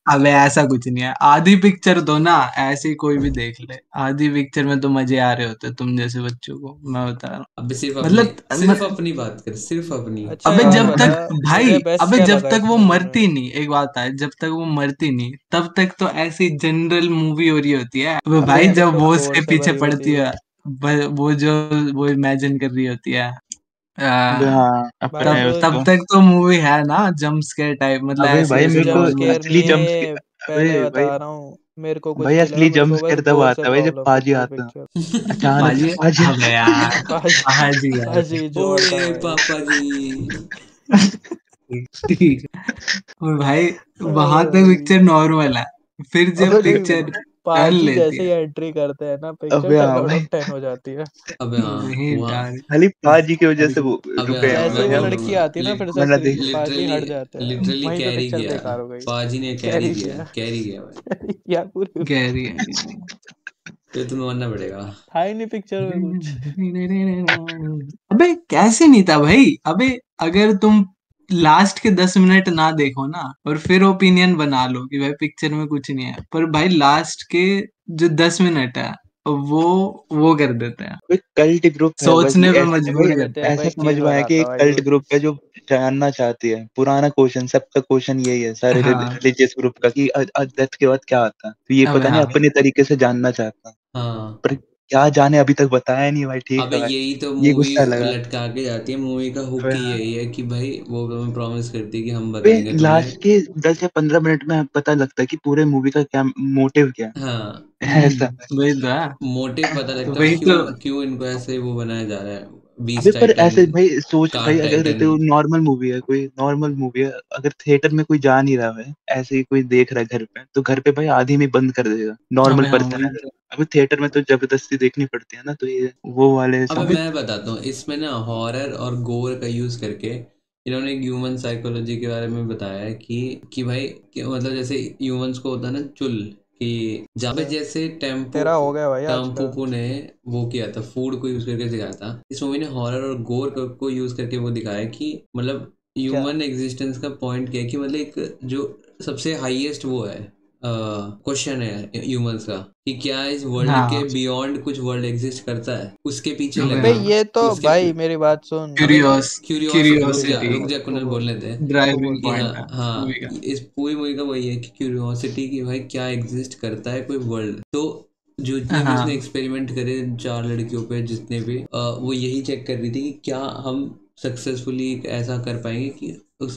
अबे ऐसा कुछ नहीं है, आधी पिक्चर तो ना ऐसे ही कोई भी देख ले, आधी पिक्चर में तो मजे आ रहे होते तुम जैसे बच्चों को, मैं बता रहा हूँ। अब सिर्फ मतलब अपनी बात कर, सिर्फ अपनी। अच्छा अबे एक बात जब बता, तक भाई, तुझे बेस्ट अबे क्या जब लगा तक वो इसमें मरती तुम्हें? नहीं, एक बात है, जब तक वो मरती नहीं तब तक तो ऐसी जनरल मूवी हो रही होती है। अबे अबे भाई ये तो जब वो गोर उसके से पीछे भरी होती पड़ती है है, वो जो वो इमेजिन कर रही होती है, अबे आ, हाँ भाई अपने सुन, तब उसको। तक तो मूवी है ना जंप स्केयर टाइप, मतलब अबे ऐसी भाई ये ऐसी मेरे को जंप नॉर्मल। स्केयर असली नहीं जंप है, अबे पहले भाई, बता रहा हूँ, मेरे को कुछ भाई नहीं लगा, असली मेरे जंप को बस स्केयर तब गोर से आता है भाई जब प्रॉब्लम थी पाजी पूरी आता, पिक्चर। अचानक से पाजी, पाजी अबे यार पाजी, पाजी यार। पाजी जोड़ता ओए भाई। पापा जी। ठीक है। और भाई वहां अरे तक भाई, पिक्चर नॉर्मल है, फिर जब अबे नहीं, पिक्चर टर्न पाजी लेती जैसे है, ही एंट्री करते हैं ना, पिक्चर अबे 10 हाँ आउट भाई, ऑफ 10 हो जाती है। अबे हाँ नहीं वहाँ। यार। खाली पाजी की वजह से वो अबे रुके हैं हाँ हम जैसे ही लोग, वो है ना, लड़की आती है ना फिर से वरना स्क्रीन देख। पे, पाजी लिटरली, हट जाते हैं, लिटरली वहीं पे कैरी पिक्चर किया, बेकार हो गई। पाजी ने कैरी कैरी किया, किया, कैरी किया भाई। कैरी किया पूरी। गहरी है। तो तुम्हें मानना पड़ेगा। था ही नहीं पिक्चर में कुछ। अबे कैसे नहीं था भाई, अबे अगर तुम लास्ट के 10 मिनट ना देखो ना और फिर ओपिनियन बना लो कि भाई पिक्चर में कुछ नहीं है, पर भाई लास्ट के जो 10 मिनट है वो वो कर देते हैं, कोई कल्ट ग्रुप है बस, सोचने पे ऐसे मजबूर भाई, अबे करते तेरे हैं। को ऐसा एक समझ चीज में आया कि बताता एक हूँ भाई कल्ट सुन। ग्रुप है जो जानना चाहती है, पुराना क्वेश्चन, सबका क्वेश्चन यही है सारे हाँ रिलीजियस ग्रुप का कि डेथ के बाद क्या आता है, तो ये अबे पता नहीं हाँ अपने तरीके से जानना चाहता है, हाँ। पर क्या जाने अभी तक बताया नहीं भाई, ठीक अबे है भाई, यही तो ये मूवी गुस्सा लगा। लटका के जाती है, मूवी का हुक अबे ही हाँ, यही है कि भाई वो तुम्हें प्रॉमिस करती है कि हम अबे बताएंगे तुम्हें। लास्ट के 10 या 15 मिनट में पता लगता है कि पूरे मूवी का क्या मोटिव क्या हाँ, है, ऐसा। वही तो है। मोटिव पता तो लगता है, और वही क्यों तो। क्यों इनको ऐसे वो बनाया जा रहा है। अबे बीस पर टाइटन, ऐसे भाई सोच भाई, कार अगर टाइटन। तो नॉर्मल मूवी है, कोई नॉर्मल मूवी है, अगर थिएटर में कोई जा नहीं रहा है, ऐसे ही कोई देख रहा है घर पे, तो घर पे भाई आधी में बंद कर देगा, नॉर्मल अबे हाँ पर्सन वही है। तो। अबे थिएटर में तो जबरदस्ती देखनी पड़ती है ना, तो ये वो वाले अबे समझ। अबे मैं बताता हूँ, इसमें ना हॉरर और गोर का यूज़ करके इन्होंने एक ह्यूमन साइकोलॉजी के बारे में बताया है कि भाई कि मतलब जैसे ह्यूमंस को होता है ना चुल, कि जहाँ पे जैसे तेरा हो गया भाई आज का। टेम्पोपो ने वो किया था, फूड को यूज़ करके दिखाया था, इस मूवी ने हॉरर और गोर को यूज़ करके वो दिखाया है कि मतलब क्या? ह्यूमन एग्जिस्टेंस का पॉइंट क्या है, कि मतलब एक जो सबसे हाईएस्ट वो है क्वेश्चन है ह्यूमंस का, कि क्या इस वर्ल्ड के हाँ बियॉन्ड कुछ वर्ल्ड एग्जिस्ट करता है, उसके पीछे अबे लगे अबे हैं। हाँ। ये तो उसके भाई मेरी बात सुन। अबे क्यूरियोसिटी, क्यूरियोसिटी रुक जा तू कुनल बोल, बोलने दे। तू ड्राइविंग बोल, कि तू हाँ पॉइंट बोल। है हाँ, मूवी का। इस पूरी मूवी का वही है कि क्यूरियोसिटी, कि भाई क्या एग्जिस्ट करता है कोई वर्ल्ड। तो जो जितने भी उसने हाँ एक्सपेरिमेंट करे 4 लड़कियों पे, जितने भी वो यही चेक कर रही थी कि क्या हम सक्सेसफुली ऐसा कर पाएंगे कि क्या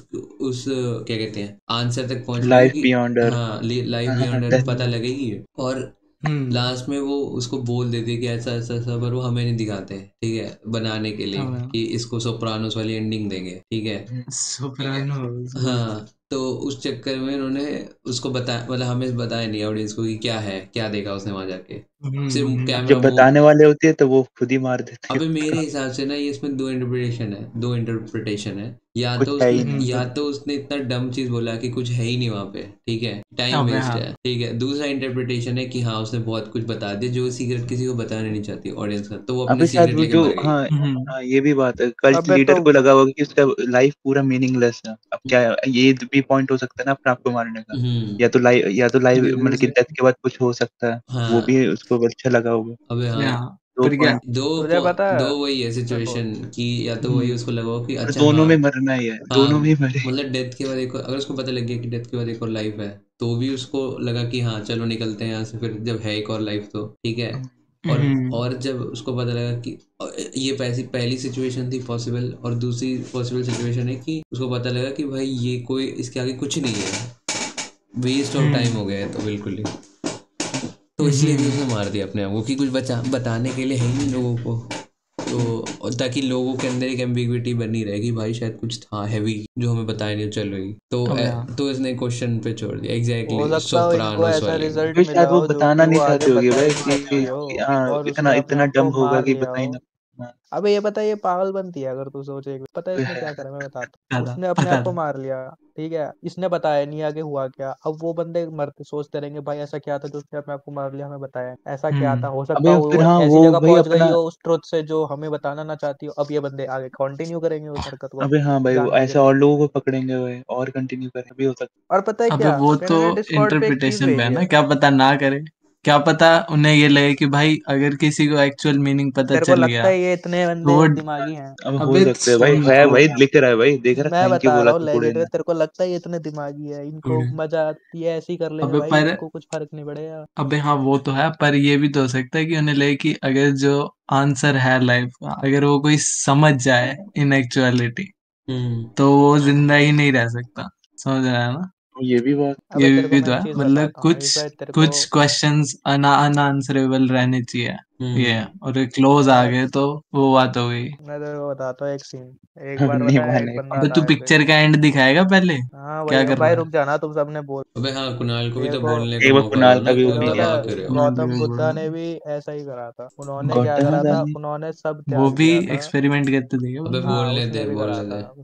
कहते हैं, आंसर तक पहुंच पाएंगे लाइफ कि बियॉन्ड अर्थ। हाँ लाइफ हाँ, बियॉन्ड death। पता लगेगी। और हम्म। लास्ट में वो उसको बोल देते कि ऐसा ऐसा ऐसा, पर वो हमें नहीं दिखाते, ठीक है, बनाने के लिए हाँ कि इसको सोप्रानोस वाली एंडिंग देंगे, ठीक है। सोप्रानोस वही तो। हाँ, तो उस चक्कर में उन्होंने उसको बताया, मतलब हमें बताया नहीं ऑडियंस को कि क्या है, क्या देखा उसने वहां जाके, सिर्फ अब कैमरा जब मूव। बताने वाले होते हैं तो वो खुद ही मार देते हैं अबे मेरे उसका, हिसाब से ना ये इसमें दो इंटरप्रिटेशन है, कुछ है ही नहीं। या तो उसने इतना डम चीज बोला कि कुछ है ही नहीं वहां पे, ठीक है, टाइम अबे वेस्ट हाँ है, ठीक है। दूसरा इंटरप्रिटेशन है कि हाँ उसने बहुत कुछ बता दिया जो सीक्रेट किसी को बताना नहीं चाहती ऑडियंस का, तो वो अपने अबे शायद सीक्रेट वो लेके जो, मर गई। हाँ हम्म। हाँ, ये भी बात है, कल्ट अबे तो लीडर को लगा होगा कि उसका लाइफ पूरा मीनिंगलेस है, अब क्या है, ये भी पॉइंट हो सकता है ना अपने आप को मारने का, हम्म। या तो लाइव ये भी मतलब कि डेथ सही। के बाद कुछ हो सकता है, वो हाँ। भी उसको अच्छा लगा होगा। अबे हाँ, हाँ दो पर क्या। पॉइंट, तुझे पता दो है, वही है मैं बोल। सिचुएशन कि या तो वही हम्म। उसको लगा हो कि और अच्छा दोनों हाँ। में मरना ही है, हाँ, दोनों में ही मरे। मतलब डेथ के बाद एक और, अगर उसको पता लग गया कि डेथ के बाद एक और लाइफ है, तो भी उसको लगा कि हाँ चलो निकलते हैं यहाँ से, फिर जब है एक और लाइफ तो ठीक है। और हम्म। और जब उसको पता लगा कि ये पहली सिचुएशन थी पॉसिबल, और दूसरी पॉसिबल सिचुएशन है कि उसको पता लगा कि भाई ये कोई इसके आगे कुछ नहीं है, वेस्ट ऑफ टाइम हम्म। हो गया है तो बिल्कुल ही। तो इसलिए भी उसने मार दिया अपने आप को कि कुछ बताने के लिए है ही नहीं लोगों को, तो और ताकि लोगों के अंदर एक एम्बिग्विटी बनी रहे कि भाई शायद कुछ था हैवी जो हमें बताया नहीं चल रही, तो अबे हाँ तो इसने क्वेश्चन पे छोड़ दिया, हो एग्जैक्टली सकता हो इनको सोप्रानोस ऐसा वाली। रिजल्ट फिर मिला शायद वो हो जो कि बताना वो नहीं आगे चाहते होगे बता भाई ही नहीं सकती कि हो, हाँ और इतना उसने अपने इतना आप डम को होगा मार कि लिया बता ही हो। ना। हाँ। अबे ये पता है, ये पागल बनती है अगर तू सोचे। पता है इसने क्या करा, मैं बताता हूँ। पता उसने अपने पता आप को था। मार लिया, ठीक है, इसने बताया नहीं आगे हुआ क्या। अब वो बंदे मरते सोचते रहेंगे भाई ऐसा क्या था जो उसने अपने आप को मार लिया, हमें बताया ऐसा क्या था। हो सकता अबे हो फिर वो हाँ ऐसी वो जगह भाई पहुंच गई अपना, हो उस ट्रुथ से जो हमें बताना ना चाहती हो। अब ये बंदे आगे कंटिन्यू करेंगे उस हरकत को अबे हाँ भाई वो जानने के ऐसे लिए। और लोगों को पकड़ेंगे भाई और कंटिन्यू करेंगे भी हो सकता और पता है अबे क्या, वो तो मैंने डिस्कॉर्ड पे एक चीज इंटरप्रिटेशन पे है भेजी ना, है। क्या पता ना करे। क्या पता उन्हें ये लगे कि भाई अगर किसी को एक्चुअल मीनिंग पता तेरे को चल लगता गया है ये इतने तो बंदे वो, दिमागी हैं? है। अब हो अबे सकते है भाई, सुन है तो, भाई लिख रहा है भाई, देख रहा मैं थैंक यू बता बोला रहा हूँ था थोड़े लेजिट, ने। तेरे को लगता है ये इतने दिमागी है, इनको थोड़े। मजा आती है ऐसे ही कर लेंगे अबे भाई, पर, इनको कुछ फर्क नहीं पड़ेगा। अबे हाँ वो तो है, पर ये भी तो हो सकता है कि उन्हें लगे कि अगर जो आंसर है लाइफ का, अगर वो कोई समझ जाए इन एक्चुअलिटी, तो वो जिंदा ही नहीं रह सकता। समझ रहा है ना? ये भी बात। अबे ये तेरे को भी मैं तो एक है, चीज मतलब बताता हूँ कुछ इस बार तेरे को। कुछ क्वेश्चंस अनआंसरेबल रहने चाहिए। ये है, और क्लोज मैं आ तेरे गए तो वो बात हो गई। मैं तेरे को बताता हूँ एक सीन। एक हम बार नहीं पता है एक मानेगा। बंदा अबे तू था ऐसे। पिक्चर का एंड दिखाएगा पहले? हाँ क्या भाई, अब कर भाई रहा है? रुक जाना, तुम सबने बोल। अबे हाँ, कुणाल को भी एक तो बार बोलने का एक बार मौका दो कुणाल का ना, भी क्यों तेरे को पता दबा है, के रहे हो? हाँ जी, गौतम वो बुद्धा बोलो। ने भी ऐसा ही करा था। उन्होंने क्या गौतम करा था, अदानी। उन्होंने सब वो त्याग भी दिया था। एक्सपेरिमेंट करते थे क्या वो अबे भी? हाँ बोलने उसने दे, भी करा बोलने था, दे।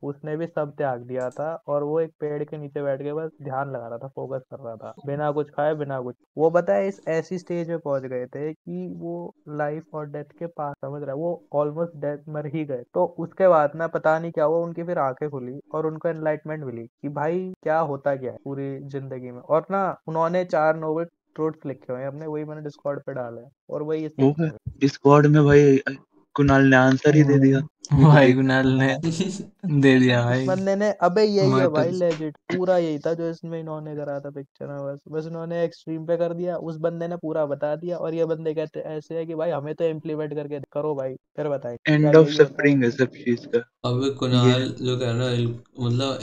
उसने भी सब त्याग दिया था। और वो एक पेड़ के नीचे बैठ के बस ध्यान लगा रहा था, फोकस कर रहा था, बिना कुछ खाए बिना कुछ। वो बताए इस ऐसी स्टेज पे पहुंच गए थे कि वो लाइफ और डेथ के पास, समझ रहा है, वो ऑलमोस्ट डेथ मर ही गए। तो उसके बाद ना पता नहीं क्या हुआ, उनकी फिर आंखें खुली और उनको एनलाइटमेंट मिली कि भाई क्या होता क्या है पूरी जिंदगी में। और ना उन्होंने 4 नोबल ट्रूथ्स लिखे हुए हैं अपने, वही मैंने डिस्कॉर्ड पे डाले हैं और वही इस वो है पिक्चर में। डिस्कॉर्ड में भाई, कुणाल ने आंसर ही दे दिया। वो तो भाई देख। कुणाल ने दे दिया भाई। बंदे ने, अबे यही है भाई मर्टल्स। लेजिट, पूरा यही था जो इसमें इन्होंने करा था पिक्चर में। बस बस इन्होंने एक्सट्रीम पे कर दिया, उस बंदे ने पूरा बता दिया। और ये बंदे कहते ऐसे है कि भाई हमें तो इम्प्लीमेंट करके करो भाई, फिर बताए क्या एंड ऑफ यही होता है। सफरिंग है सब चीज का। अबे ये कुणाल जो कह ना, मतलब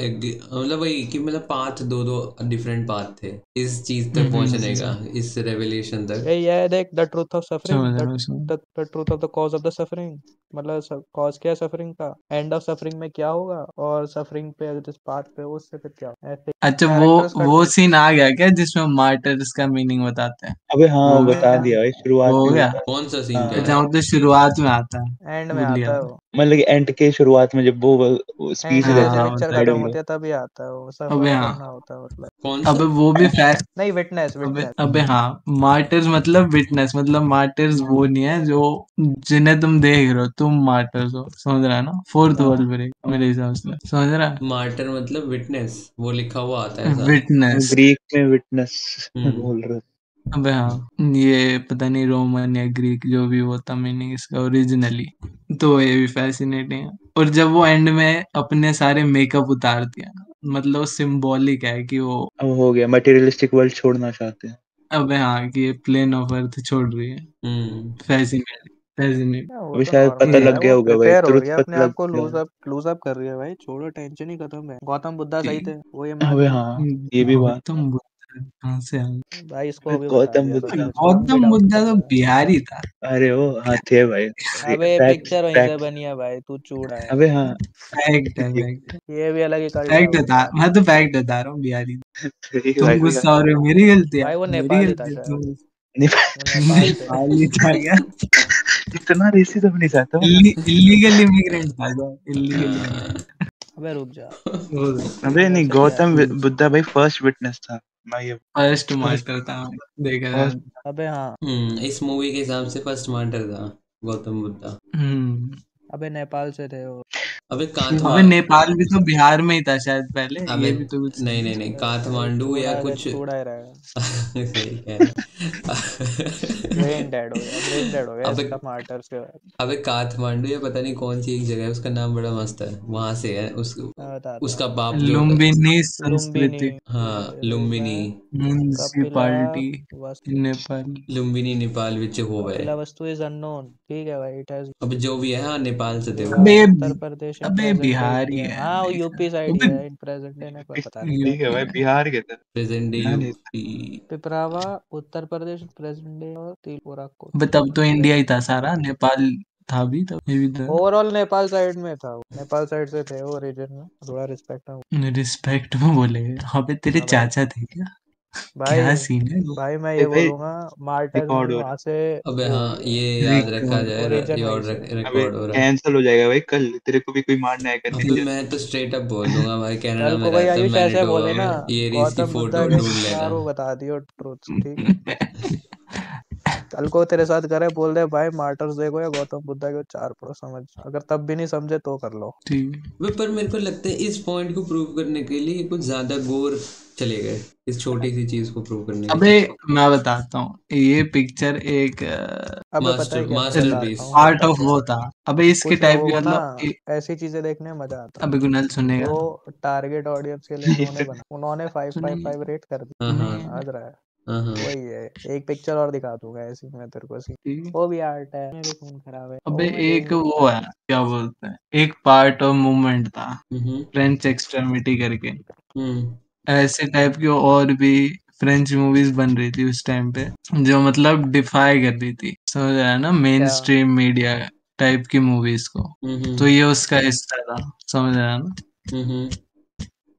मतलब वही कि मतलब पाथ, दो दो डिफरेंट पाथ थे इस चीज तक पहुंचने का, इस रेवलेशन तक। यही है, देख, द ट्रूथ ऑफ सफरिंग, समझ द रहा हूँ, समझ। The truth of the cause of the suffering. मतलब कॉज क्या है सफरिंग का, एंड ऑफ सफरिंग में क्या होगा, और सफरिंग पे अगर जिस पाथ पे हो, उससे फिर क्या होगा। ऐसे अच्छा कैरेक्टर्स का वो सीन आ गया क्या जिसमें मार्टर्स का मीनिंग बताते हैं? अबे वो हाँ हो बता गया? दिया भाई, वो शुरुआत हो में गया? बता। कौन सा सीन कह हाँ रहा अच्छा है? वो तो शुरुआत में आता एंड है, में भूल गया आता है था। वो। मतलब एंड के शुरुआत में जब वो स्पीच एंड हाँ जैसे देता है हाँ पिक्चर बताया। खत्म साइड में। होती है तभी आता है वो, अबे सफर हाँ। करना होता है मतलब। कौन सा? अबे वो भी फैक्ट। नहीं, विटनेस अबे विटनेस। अबे हाँ, मार्टर्स मतलब विटनेस, मतलब मार्टर्स वो नहीं है जो जिन्हें तुम देख रहे हो, तुम मार्टर्स हो। समझ रहा है ना? फोर्थ हाँ वर्ल्ड ब्रेक मेरे हिसाब से, समझ रहा है? मार्टर मतलब विटनेस, वो लिखा हुआ आता है ऐसा। विटनेस। ग्रीक में विटनेस हम्म। बोल रहे अबे हाँ, ये पता नहीं रोमन या ग्रीक जो भी वो था मीनिंग इसका ओरिजिनली। तो ये भी फैसिनेटिंग है। और जब वो एंड में अपने सारे मेकअप उतार दिया, मतलब सिंबॉलिक है कि वो, अब हो गया मटेरियलिस्टिक वर्ल्ड छोड़ना चाहते हैं। अबे हाँ, कि ये प्लेन ऑफ अर्थ छोड़ रही है। हम्म। Fascinating, fascinating. वो अभी तो शायद पता नॉर्मल है, लग गया वो होगा भाई, प्रिपेयर हो रही ट्रुथ है अपने पता लग आप को, गया लूज अप कर रही है भाई। छोड़ो, टेंशन ही खत्म है। गौतम बुद्धा सही थे, वो ये होगा। मान अबे गए। हाँ, ये भी बात। गौतम बुद्ध कहाँ से आ गए? भाई इसको अबे अभी बता गौतम दिया था बुद्ध। सर्च में, हम भी गौतम डाउट बुद्धा कर तो रहे हैं। बिहारी था। अरे वो हाँ थे भाई। अबे फैक्ट पिक्चर वहीं से फैक्ट। बनी है भाई, तू चूड़ा है। अबे हाँ। फैक्ट है, ये फैक्ट। ये भी अलग ही कल्ट है फैक्ट वो बता, यार। मैं तो फैक्ट बता रहा हूँ, बिहारी। सही तुम भाई भी गुस्सा हो रहे हो, मेरी गलती है, भाई वो मेरी नेपाली था गलती है शायद, तुम। नहीं। वो नेपाल से। नेपाली था क्या? इतना रेसिज्म नहीं चाहता मैं। इलीगल इमिग्रेंट था क्या? इलीगल हाँ। इमिग्रेंट अबे रुक जा, हो सकता अबे मेरे नहीं, से क्या है। गौतम बुद्धा भाई फर्स्ट विटनेस था। मैं ये फर्स्ट फर्स्ट मार्टर था, देखा जाए फर्स्ट। तो। अबे हाँ, इस मूवी के हिसाब से फर्स्ट मार्टर था गौतम बुद्धा। हम्म। अबे नेपाल से थे वो। अबे अबे काठमा नेपाल भी तो बिहार में ही था शायद पहले, अबे ये भी तो कुछ नहीं नहीं नहीं नहीं, अबे भाई काठमांडू या चूड़ा है, कुछ चूड़ा ही रहेगा। सही कह रहा ब्रेन डेड हो गया, ब्रेन डेड हो गया अबे इसका मार्टर्स के बाद। अबे काठमांडू या पता नहीं कौन सी एक जगह है, उसका नाम बड़ा मस्त है, वहां से है मैं बताता उसका हूँ, बाप जो। लुम्बिनी लुम्बिनी। सांस्कृतिक हाँ, ये लुम्बिनी। मैं कपिला म्यूनिसिपालिटी वस्तु, इन नेपाल। लुम्बिनी नेपाल विच होवे। कपिला वस्तु इज अननोन, ठीक है भाई, इट हैज अब जो भी है, हाँ, नेपाल से थे वो। अबे उत्तर प्रदेश इन अबे प्रेजेंट डे बिहारी इंडिया। है, हाँ वो देखा। यूपी साइड ही अबे है, इन प्रेजेंट डे ने पता नहीं। ठीक है यूपी भाई, है। बिहार के थे। प्रेजेंट डे ध्यान नहीं। UP. Piprahwa Uttar Pradesh present day, और त्रिपुरा को अबे तब तो इंडिया ही प्रेजेंट था डे। सारा, नेपाल था भी तब, ये भी ओवरऑल नेपाल साइड में था वो, नेपाल साइड से थे वो रीजन में, थोड़ा रिस्पेक्ट है। तो रिस्पेक्ट में बोले। अबे तेरे हाँ भाई, चाचा थे क्या? भाई क्या सीन है भाई मैं अरे ये भाई बोलूंगा मार्टर्स रिकॉर्ड में हो वहां से अबे वो हाँ, हुई ये है याद रखा रिकॉर्ड जाए ओरिजिन ये वहीं और से रहा है। अबे रिकॉर्ड हो रहा है। कैंसिल हो जाएगा भाई, कल तेरे को भी कोई मारने आएगा अबे निंजा। मैं तो स्ट्रेट अप बोल दूंगा भाई, कनाडा कल में को कोई रहता है आयुष ऐसे मैनिटोबा बोले ना में, ये रीस की गौतम बुद्धा फोटो के ढूंढ लेना। 4 वो बता दियो ट्रूथ्स, ठीक है। कल को तेरे साथ करे बोल दे भाई मार्टर्स देखो या गौतम बुद्धा के 4 पढ़ो, समझ अगर तब भी नहीं समझे तो कर लो। ठीक है। पर मेरे को लगता है इस पॉइंट को प्रूव करने के लिए कुछ ज्यादा गोर चले गए, इस छोटी सी चीज को प्रूव करने के अबे लिए। मैं बताता हूँ, ये पिक्चर एक अबे पता है क्या, मैं मास्टरपीस। बताता हूँ पार्ट ऑफ वो था। अबे इसके कुछ टाइप लोगों की को ना मतलब ऐसी चीजें देखने में मजा आता है, अबे कुणाल सुनेगा, जो टारगेट ऑडियंस के लिए उन्होंने इसे- बना, उन्होंने सुनेंगे 555 रेट कर हाँ दिया, हाँ सुनेंगे समझ रहा है। हाँ हाँ। वही है, एक पिक्चर और दिखा दूंगा ऐसी मैं तेरे को सी, ठीक है। वो भी आर्ट है, मेरे खून खराब है अबे वो मैं देख एक नहीं वो है, पाया। क्या बोलते हैं, एक पार्ट ऑफ मूवमेंट था हम्म फ्रेंच एक्सट्रीमिटी करके, हम्म ऐसे टाइप की और भी फ्रेंच मूवीज बन रही थी उस टाइम पे, जो मतलब डिफाई कर रही थी, समझ रहा है ना, मेन क्या स्ट्रीम मीडिया टाइप की मूवीज को। तो हम्म ये उसका हिस्सा था, समझ रहा है ना। हम्म।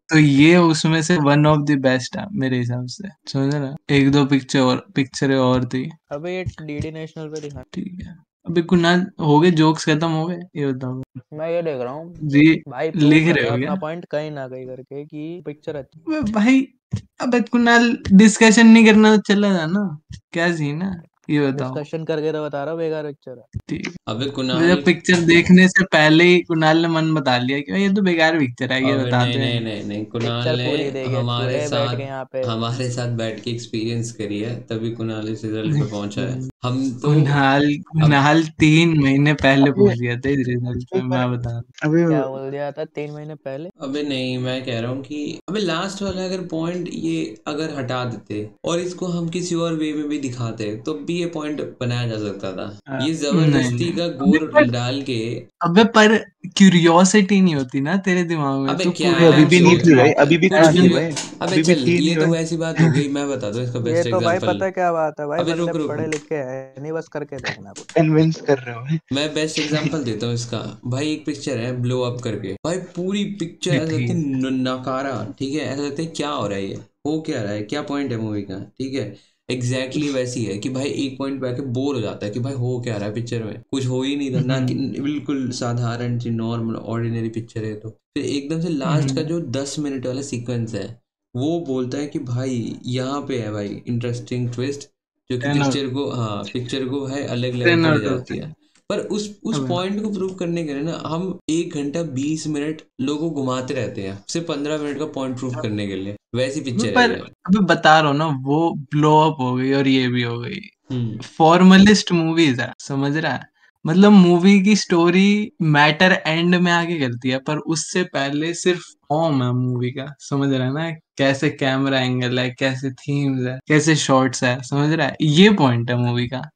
तो ये उसमें से वन ऑफ द बेस्ट है मेरे हिसाब से, समझ रहा है? एक दो पिक्चरें और थी। अबे ये डीडी नेशनल पे दिखा, ठीक है। अभी कुनाल हो गए, जोक्स खत्म हो गए, ये बताओ मैं ये देख रहा हूँ जी। भाई, प्रूव लिख कर रहे रहा हो है क्या? अपना पॉइंट कहीं ना कहीं करके कि पिक्चर अच्छी। अबे भाई, अबे कुनाल डिस्कशन नहीं करना तो चला जाना, क्या सीन है, ये बताओ। डिस्कशन करके तो बता रहा हूँ बेकार पिक्चर है। ठीक है। अबे मुझे कुणाल, पिक्चर देखने से पहले ही कुणाल ने मन बता लिया कि भाई ये तो बेकार पिक्चर है, ये अबे बता नहीं दो नहीं नहीं। नहीं नहीं, कुणाल पिक्चर ने पूरी देखे चूहे बैठ के यहाँ पे। हमारे साथ बैठ के एक्सपीरियंस करी है, तभी कुणाल इस रिजल्ट पे पहुंचा है। हम तो कुणाल अब कुणाल 3 महीने पहले अबे पहुंच गया था इस रिजल्ट अबे में, मैं बता रहा अबे क्या बोल दिया था 3 महीने पहले? अबे नहीं, मैं कह रहा हूँ कि अबे लास्ट वाला अगर पॉइंट ये अगर हटा देते और इसको हम किसी और वे में भी दिखाते तो भी ये पॉइंट बनाया जा सकता था। ये हूँ। नहीं जबरदस्ती नहीं, का अबे गोर पर डाल के। अबे पर क्यूरियोसिटी नहीं होती ना तेरे दिमाग में, अबे तू क्या पूरे अभी टाइम भी नहीं थी सोचता भाई, है। अभी भी कुछ कहाँ भी थी नहीं। भाई, अबे अभी भी चल, थी ये नहीं तो भाई। वैसी बात हो गई, मैं बता दूं इसका ये बेस्ट तो भाई एग्जांपल। पता है क्या बात है भाई, अबे बंदे रुक रुक, पढ़े लिखे हैं नहीं, बस करके देखना कुछ। कन्विंस कर रहे हो भाई। मैं बेस्ट एग्जांपल देता हूँ इसका। भाई एक पिक्चर है ब्लो अप करके, भाई पूरी पिक्चर ये ऐसा लगता है ठीक नकारा, ठीक है, ऐसा लगता है क्या हो रहा है, ये हो क्या रहा है, क्या पॉइंट है मूवी का, ठीक है। एग्जैक्टली वैसी है कि भाई एक पॉइंट पे आके बोर हो जाता है कि भाई हो क्या रहा है पिक्चर में, कुछ हो ही नहीं रहा ना, कि हम्म, बिल्कुल साधारण सी नॉर्मल ऑर्डिनरी पिक्चर है। तो फिर एकदम से लास्ट का हम्म, जो 10 मिनट वाला सीक्वेंस है, वो बोलता है कि भाई यहाँ पे है भाई इंटरेस्टिंग ट्विस्ट, जो कि 10 out पिक्चर को है अलग लेवल 10 पे ले out of जाती 10। है। पर उस अबे पॉइंट को प्रूव करने के लिए ना हम 1 घंटा 20 मिनट लोगों को घुमाते रहते हैं सिर्फ 15 मिनट का पॉइंट प्रूव करने के लिए, वैसी अबे पिक्चर है पर ये। अबे बता रहा हूँ ना, वो ब्लो अप हो गई और ये भी हो गई, हम्म फॉर्मलिस्ट मूवीज है, समझ रहा है। मतलब मूवी की स्टोरी मैटर एंड में आके करती है, पर उससे पहले सिर्फ फॉर्म है मूवी का, समझ रहा है ना, कैसे कैमरा एंगल है, कैसे थीम्स है, कैसे शॉट्स है, समझ रहा है, ये पॉइंट है मूवी का,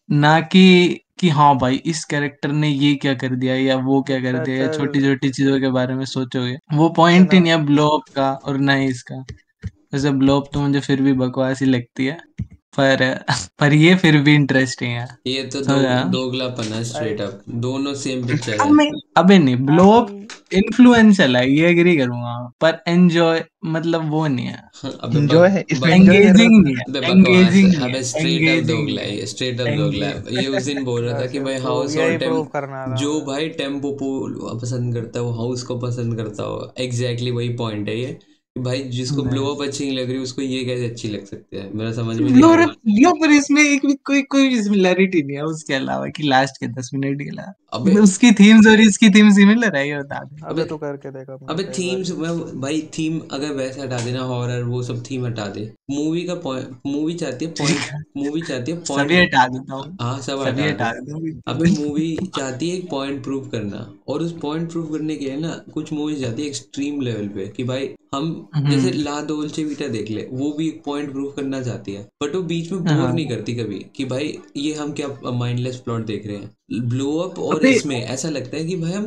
ना कि हाँ भाई इस कैरेक्टर ने ये क्या कर दिया या वो क्या कर अच्छा दिया, या चल, छोटी छोटी चीजों के बारे में सोचोगे, वो पॉइंट ही इतना नहीं है ब्लो अप का और ना ही इसका। वैसे ब्लो अप तो मुझे फिर भी बकवास ही लगती है, पर पर ये फिर भी इंटरेस्टिंग है, ये तो समझा। दोगलापन है, भाई स्ट्रेट अप, दोनों सेम पिक्चर है। अबे नहीं, ब्लो अप भाई इन्फ्लुएंशियल है, ये एग्री करूंगा, पर एंजॉय मतलब वो नहीं है, अबे एंजॉय है इसमें, बक एंजॉय कर रहे एंगेजिंग हो। नहीं है, अबे बकवास है। एंगेजिंग नहीं अबे है, स्ट्रेट अप एंगेजिंग दोगला नहीं है, है, ये स्ट्रेट अप दोगला एंगेज है। ये उस दिन बोल रहा था बस कि भाई प्रूव, हाउस और यही टेम, प्रूव करना था जो मुझे। भाई टेम्पो पसंद करता है वो हाउस को पसंद करता हो, एग्जैक्टली वही पॉइंट है ये, कि भाई जिसको ब्लो नहीं। अप अच्छी नहीं लग रही उसको ये कैसे अच्छी लग सकती है, मेरा समझ में नहीं आ ब्लो रहा। ब्लो पर इसमें एक भी कोई सिमिलरिटी नहीं है उसके अलावा, कि लास्ट के 10 मिनट के अबे अलावा उसकी थीम्स और इसकी थीम सिमिलर है, ये बता दे। अबे अबे तू करके देख अपने अबे से एक थीम्स बारी। में भाई, थीम अगर वैसे हटा देना, हॉरर वो सब थीम हटा दे, मूवी का पॉइंट, ठीक है, मूवी चाहती है सभी पॉइंट। हटा देता हूँ, हाँ सब सभी हटा दे। हटा देता अबे हूँ। मूवी चाहती है एक पॉइंट प्रूव करना, और उस पॉइंट प्रूव करने के लिए ना कुछ मूवीज जाती है एक्सट्रीम लेवल पे, कि भाई हम जैसे हम्म, ला डोल्चे वीटा देख ले, वो भी एक पॉइंट प्रूव करना चाहती है, बट वो बीच में बोर नहीं हाँ। करती कभी कि भाई ये हम क्या माइंडलेस प्लॉट देख रहे हैं। ब्लो अप और अबे इसमें ऐसा लगता है कि भाई हम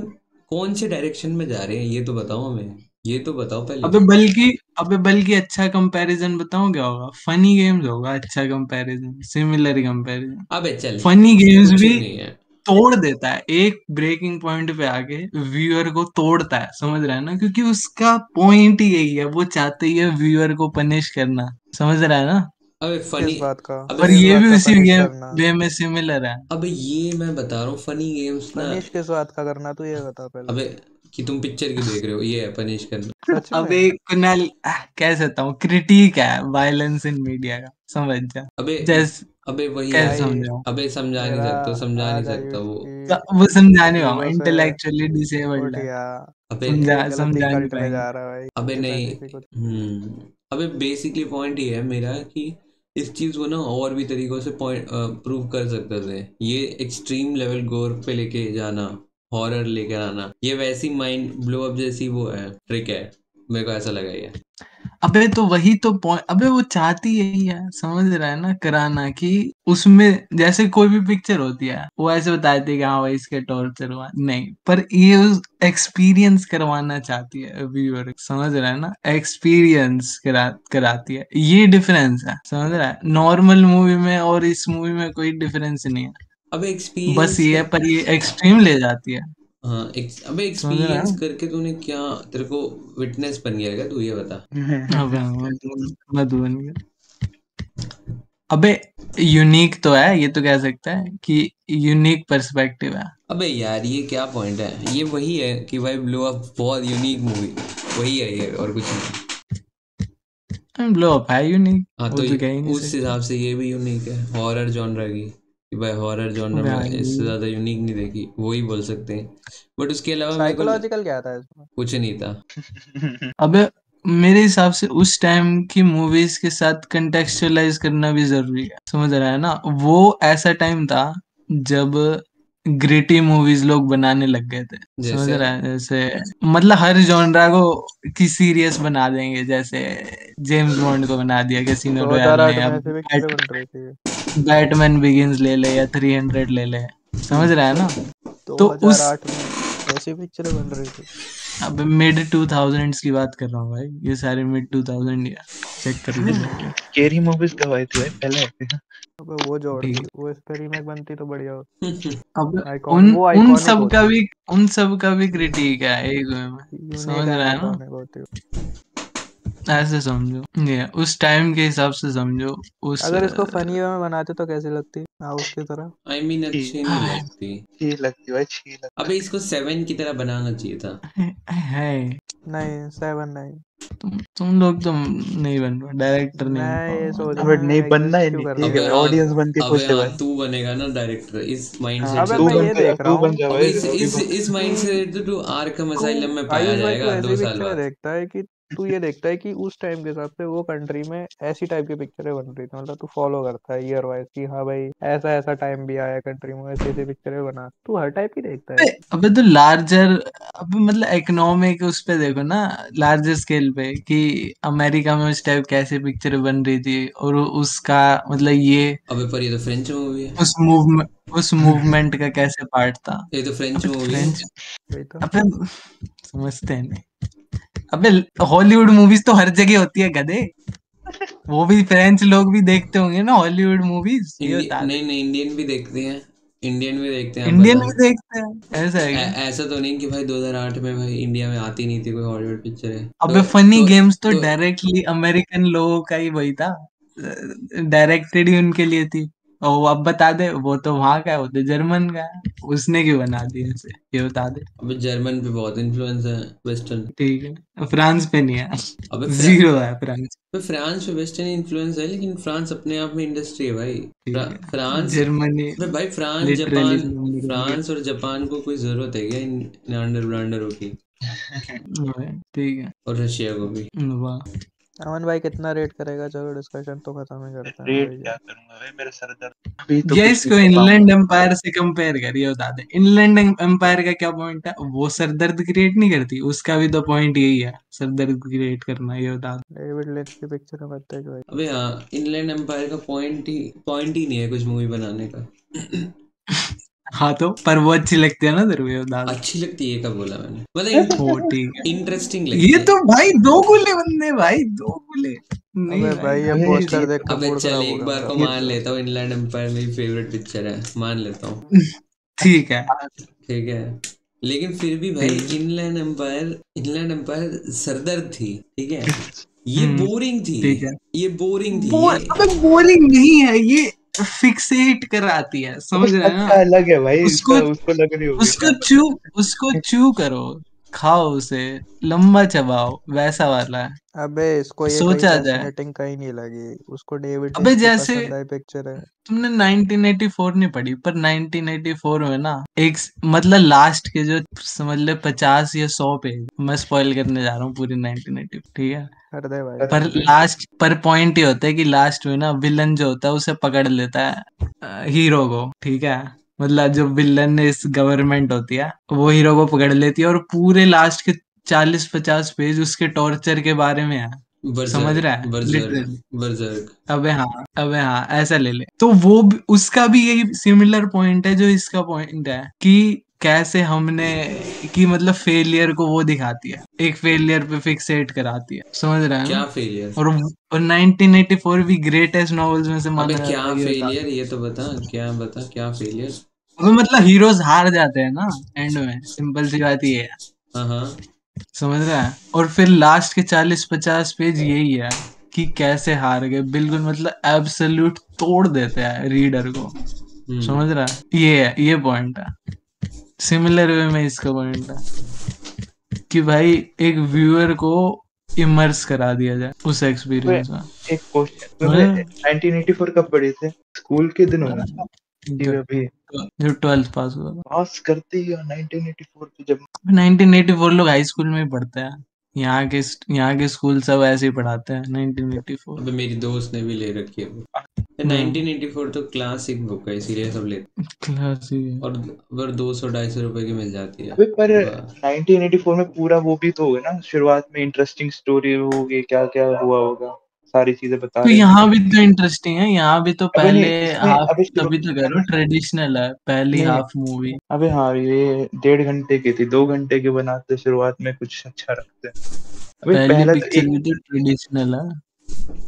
कौन से डायरेक्शन में जा रहे हैं, ये तो बताओ हमें, ये तो बताओ पहले। अबे बल्कि अबे बल्कि अच्छा कंपैरिजन बताऊं क्या होगा, फनी गेम्स होगा अच्छा कंपैरिजन, सिमिलर कंपैरिजन। अबे चल, फनी गेम्स कुछ भी नहीं है। तोड़ देता है, एक ब्रेकिंग पॉइंट पे आके व्यूअर को तोड़ता है, समझ रहा है ना, क्योंकि उसका पॉइंट ही यही है, वो चाहते ही है व्यूअर को पनिश करना, समझ रहा है ना। अबे किस फनी बात का? अबे और किस ये बात भी का उसी पनिश करना? वे में सिमिलर है। अबे ये मैं बता रहा हूँ, फनी गेम्स ना। पनिश किस बात का करना, तू ये बता पहले। अबे कि तुम पिक्चर क्यों देख रहे हो, ये है पनिश करना। सच अबे में? कुणाल, कह सकता हूँ क्रिटिक है वायलेंस इन मीडिया का, समझ जा। अबे जैसे अबे वही है। कैसे भाई समझाऊं, अबे मेरा समझा नहीं आज आई सकता वो। उसकी वो समझाने वाला जीरो से इंटेलेक्चुअली डिसेबल्ड उठ है, गया, अबे ये गलत ही समझा नहीं कल्ट में पाएंगे। जा रहा है भाई, अबे इस नहीं। ऐसी सी कुछ। अबे बेसिकली पॉइंट ये है मेरा कि इस चीज को ना और भी तरीकों से पॉइंट प्रूव कर सकते थे। ये एक्सट्रीम लेवल गोर पे लेके जाना, हॉरर लेकर आना, ये वैसी माइंड ब्लो अप जैसी वो है, ट्रिक है, मेरे को ऐसा लगा ये। अबे तो वही तो पॉइंट, अबे वो चाहती यही है, समझ रहा है ना, कराना कि उसमें जैसे कोई भी पिक्चर होती है वो ऐसे बताती है कि हाँ भाई इसके टॉर्चर हुआ नहीं, पर ये उस एक्सपीरियंस करवाना चाहती है व्यूअर, समझ रहा है ना, एक्सपीरियंस कराती है, ये डिफरेंस है, समझ रहा है। नॉर्मल मूवी में और इस मूवी में कोई डिफरेंस नहीं है, अबे बस एक्सपीरियंस ये है, कर। पर ये एक्सट्रीम ले जाती है, हाँ अबे समझ रहा एक्सपीरियंस है। करके तूने क्या, तेरे को विटनेस बन गया क्या, तू ये बता। अबे मधुबन का, अबे यूनिक तो है, ये तो कह सकता है कि यूनिक पर्सपेक्टिव है। अबे यार ये क्या पॉइंट है, ये वही है कि भाई ब्लो अप बहुत यूनिक मूवी, वही है ये और कुछ नहीं। ब्लो अप है यूनिक, हाँ वो तो तो कह ही नहीं उस सकते हिसाब से ये भी यूनिक है हॉरर जॉनरा की, कि भाई हॉरर जॉनरा में भाई। इससे ज़्यादा यूनिक नहीं देखी, वो ही बोल सकते हैं। बट उसके अलावा मेरे को साइकोलॉजिकल क्या था इसमें? कुछ नहीं था। अबे मेरे हिसाब से उस टाइम की मूवीज के साथ कंटेक्चुअलाइज करना भी जरूरी है, समझ रहा है ना। वो ऐसा टाइम था जब ग्रिटी मूवीज लोग बनाने लग गए थे, समझ जैसे रहा है, जैसे मतलब हर जॉनरा को की सीरियस बना देंगे, जैसे जेम्स बॉन्ड को बना दिया कैसीनो रॉयल 2008 ने, में अब ऐसी पिक्चरें बन रही थी। बैटमैन बिगिंस ले ले या 300 ले ले, समझ रहा है ना। तो उस 2008 में ऐसी पिक्चरें बन रही थी। अब मिड 2000s की बात कर रहा हूँ भाई, ये सारे मिड 2000 या चेक कर ले जाके। स्केरी मूवीज कब आई थी भाई, पहले आई थी ना? अबे वो जोड़ ठीक दी, है, वो इस पे रीमेक बनती तो बढ़िया होती। अब वो उन आइकॉनिक सब का होती, भी उन सब का भी क्रिटिक है एक वे में, यूनिक समझ एंड रहा है ना। आइकॉनिक होती। ऐसे समझो, ये उस टाइम के हिसाब से समझो, उस अगर इसको फनी वे में बनाते तो कैसी लगती, हाउस की तरह। आई मीन छी अच्छी नहीं लगती। छी लगती भाई, छी लगती। अबे इसको 7 की तरह बनाना चाहिए था। है। नहीं 7 नहीं। तुम लोग तो नहीं बन पाओ, डायरेक्टर नहीं बन मैं ये सोच पाओ। रहा बट हूँ नहीं बनना एग्जिस्ट ही क्यों नहीं, कर रहा ठीक है अबे हूँ। भाई, हाँ। ऑडियंस बन के खुश अबे है हाँ भाई। तू बनेगा ना डायरेक्टर, इस हाँ माइंडसेट अबे से तू मैं तू। ये बन जा, देख रहा तू बन हूँ जा अबे भाई, अभी बन। इस माइंडसेट से तू आर्कम तू असाइलम में पाया आयुष भाई, तू जाएगा ऐसी 2 साल पिक्चरें बाद। देखता है कि तू ये देखता है कि उस टाइम के हिसाब से वो कंट्री में ऐसी टाइप की पिक्चरें बन रही थी, मतलब तू फॉलो करता है ईयर वाइज कि हाँ भाई ऐसा ऐसा टाइम भी आया कंट्री में, ऐसी ऐसी पिक्चरें बना, तू हर टाइप की देखता है। अबे तो लार्जर, अबे मतलब इकोनॉमिक उस पे देखो ना, लार्जर स्केल पे, कि अमेरिका में उस टाइप कैसे पिक्चर बन रही थी, और उसका मतलब ये अबे पर ये तो फ्रेंच मूवी है। उस मूवमेंट का कैसे पार्ट था। ये तो फ्रेंच अबे मूवी है। फ्रेंच, वही तो। अबे समझते हैं नहीं। अबे हॉलीवुड मूवीज तो हर जगह होती है गधे, वो भी फ्रेंच लोग भी देखते होंगे ना हॉलीवुड मूवीज, ये बता दे। नहीं नहीं, इंडियन भी देखते हैं, इंडियन भी देखते हैं, इंडियन पता भी है। देखते हैं, ऐसा है क्या। ऐसा तो नहीं कि भाई 2008 में भाई इंडिया में आती नहीं थी कोई हॉलीवुड पिक्चर है अबे फनी तो गेम्स तो तो डायरेक्टली अमेरिकन लोगों का ही वही था, डायरेक्टेड ही उनके लिए थी। और वो अब बता दे, वो तो वहां का है, वो तो जर्मन का है, उसने क्यों बना दिया इसे, ये बता दे। अबे जर्मन पे बहुत इन्फ्लुएंस है वेस्टर्न। ठीक है, फ्रांस पे नहीं है, अबे जीरो है फ्रांस। फ्रांस पे वेस्टर्न इन्फ्लुएंस है, लेकिन फ्रांस अपने आप में इंडस्ट्री है भाई। ठीक है, फ्रांस। जर्मनी अबे भाई लिटरली नंबर वन फ्रांस और जापान को कोई जरूरत है क्या इन अंडर ब्रांडरों की, है। ठीक है, और रशिया को भी। वाह। अमन भाई कितना रेट करेगा, चलो डिस्कशन तो खत्म ही करते हैं रेट भाई। क्या करूंगा भाई, मेरा सर दर्द, अभी तो ये कुछ नहीं इसको कर इनलैंड पाऊंगा। एम्पायर से कंपेयर करिए, बता दे इनलैंड एम्पायर का क्या पॉइंट है, वो सरदर्द क्रिएट नहीं करती, उसका भी तो पॉइंट यही है, सरदर्द क्रिएट करना, ये बता दे। डेविड लिंच की पिक्चर मत देख भाई। अबे हाँ, इनलैंड एम्पायर का पॉइंट ही नहीं है कुछ मूवी बनाने का। हाँ तो पर वो अच्छी लगती है ना तेरे को, ये बता दे। अच्छी लगती है, कब बोला मैंने, मतलब ओ ठीक है, इंटरेस्टिंग ये लगती है। तो भाई दो गुले बंदे, भाई दो गुले नहीं अबे भाई, भाई ये भैया ये पोस्टर ये देख तो के अबे मूड चल खराब हो एक गया बार मेरा को तो। ये मान तो लेता हूँ इनलैंड एम्पायर मेरी फेवरेट पिक्चर है, मान लेता हूँ। ठीक है ठीक है, लेकिन फिर भी भाई ठीक है। इनलैंड एम्पायर सरदर्द थी, ठीक है, ये बोरिंग थी, ठीक है। ये बोरिंग थी वो ये। अबे बोरिंग नहीं है ये, फिक्सेट कराती है, समझ रहे हैं ना? अच्छा अलग है भाई उसको इसका, उसको लग रही होगी उसको क्या चू पता। उसको चू करो, खाओ उसे, लंबा चबाओ, वैसा वाला है, अबे इसको ये कहीं सोचा जाए। फैसिनेटिंग कहीं नहीं लगी, उसको डेविड अबे लिंच की जैसे पसंद आई पिक्चर है। तुमने 1984 नहीं पढ़ी, पर 1984 में ना एक मतलब लास्ट के जो समझ ले 50 या 100 पेज, मैं स्पॉइल करने जा रहा हूँ पूरी 1984, ठीक है? कर दे भाई। पर लास्ट पर पॉइंट ये होता है कि लास्ट में ना विलन जो होता है उसे पकड़ लेता है हीरो को, ठीक है? मतलब जो विलन इस गवर्नमेंट होती है वो हीरो को पकड़ लेती है, और पूरे लास्ट के 40-50 पेज उसके टॉर्चर के बारे में है, समझ रहा है? Berserk literally. बर्जर्क। अबे हाँ ऐसा ले ले, तो उसका भी यही सिमिलर पॉइंट है जो इसका पॉइंट है, कि कैसे हमने, कि मतलब फेलियर को वो दिखाती है, एक फेलियर पे फिक्सेट कराती है, समझ रहा है क्या ना? फेलियर? और 1984 भी ग्रेटेस्ट नॉवेल्स में से अबे माना क्या जाता है, ये बता। फेलियर, ये तो बता, क्या बता क्या फेलियर। अबे मतलब हीरोज हार जाते हैं ना एंड में, सिंपल सी बात ये है, हाँ हाँ। समझ रहा है? और फिर लास्ट के 40-50 पेज यही है कि कैसे हार गए, बिल्कुल मतलब एब्सोल्यूट तोड़ देते हैं रीडर को, समझ रहा है? ये पॉइंट है, सिमिलर वे में इसका पॉइंट है कि भाई एक व्यूअर को इमर्स करा दिया जाए उस वे एक्सपीरियंस में, एक क्वेश्चन, समझ तुम्हें रहे 1984 कब पढ़े थे, स्कूल के दिनों में हैं? कि अभी जो 12th पास हुआ था। पास करते ही 1984 पे जब 1984 लोग हाई स्कूल में ही पढ़ते हैं, यहाँ के स्कूल सब ऐसे ही पढ़ाते हैं 1984। अबे मेरी दोस्त ने भी ले रखी है वो। 1984 तो क्लासिक बुक है, इसीलिए सब लेते क्लासिक। और अगर 200-250 रुपए की मिल जाती है। अबे पर वाह। 1984 में पूरा वो भी तो होगा ना, शुरुआत में इंटरेस्टिंग स्टोरी होगी, क्या क्या हुआ होगा, सारी चीजें बता तो रहे थे। यहाँ भी तो इंटरेस्टिंग है, यहाँ भी तो अबे पहले नहीं इसमें, हाफ, अबे शुरू तभी तो कह रहा हूँ ट्रेडिशनल है पहली नहीं, हाफ मूवी। अबे हाँ ये 1.5 घंटे की थी, 2 घंटे की बनाते शुरुआत में कुछ अच्छा रखते हैं। अबे पहली पहला तो पिक्चर एक, भी तो ट्रेडिशनल है,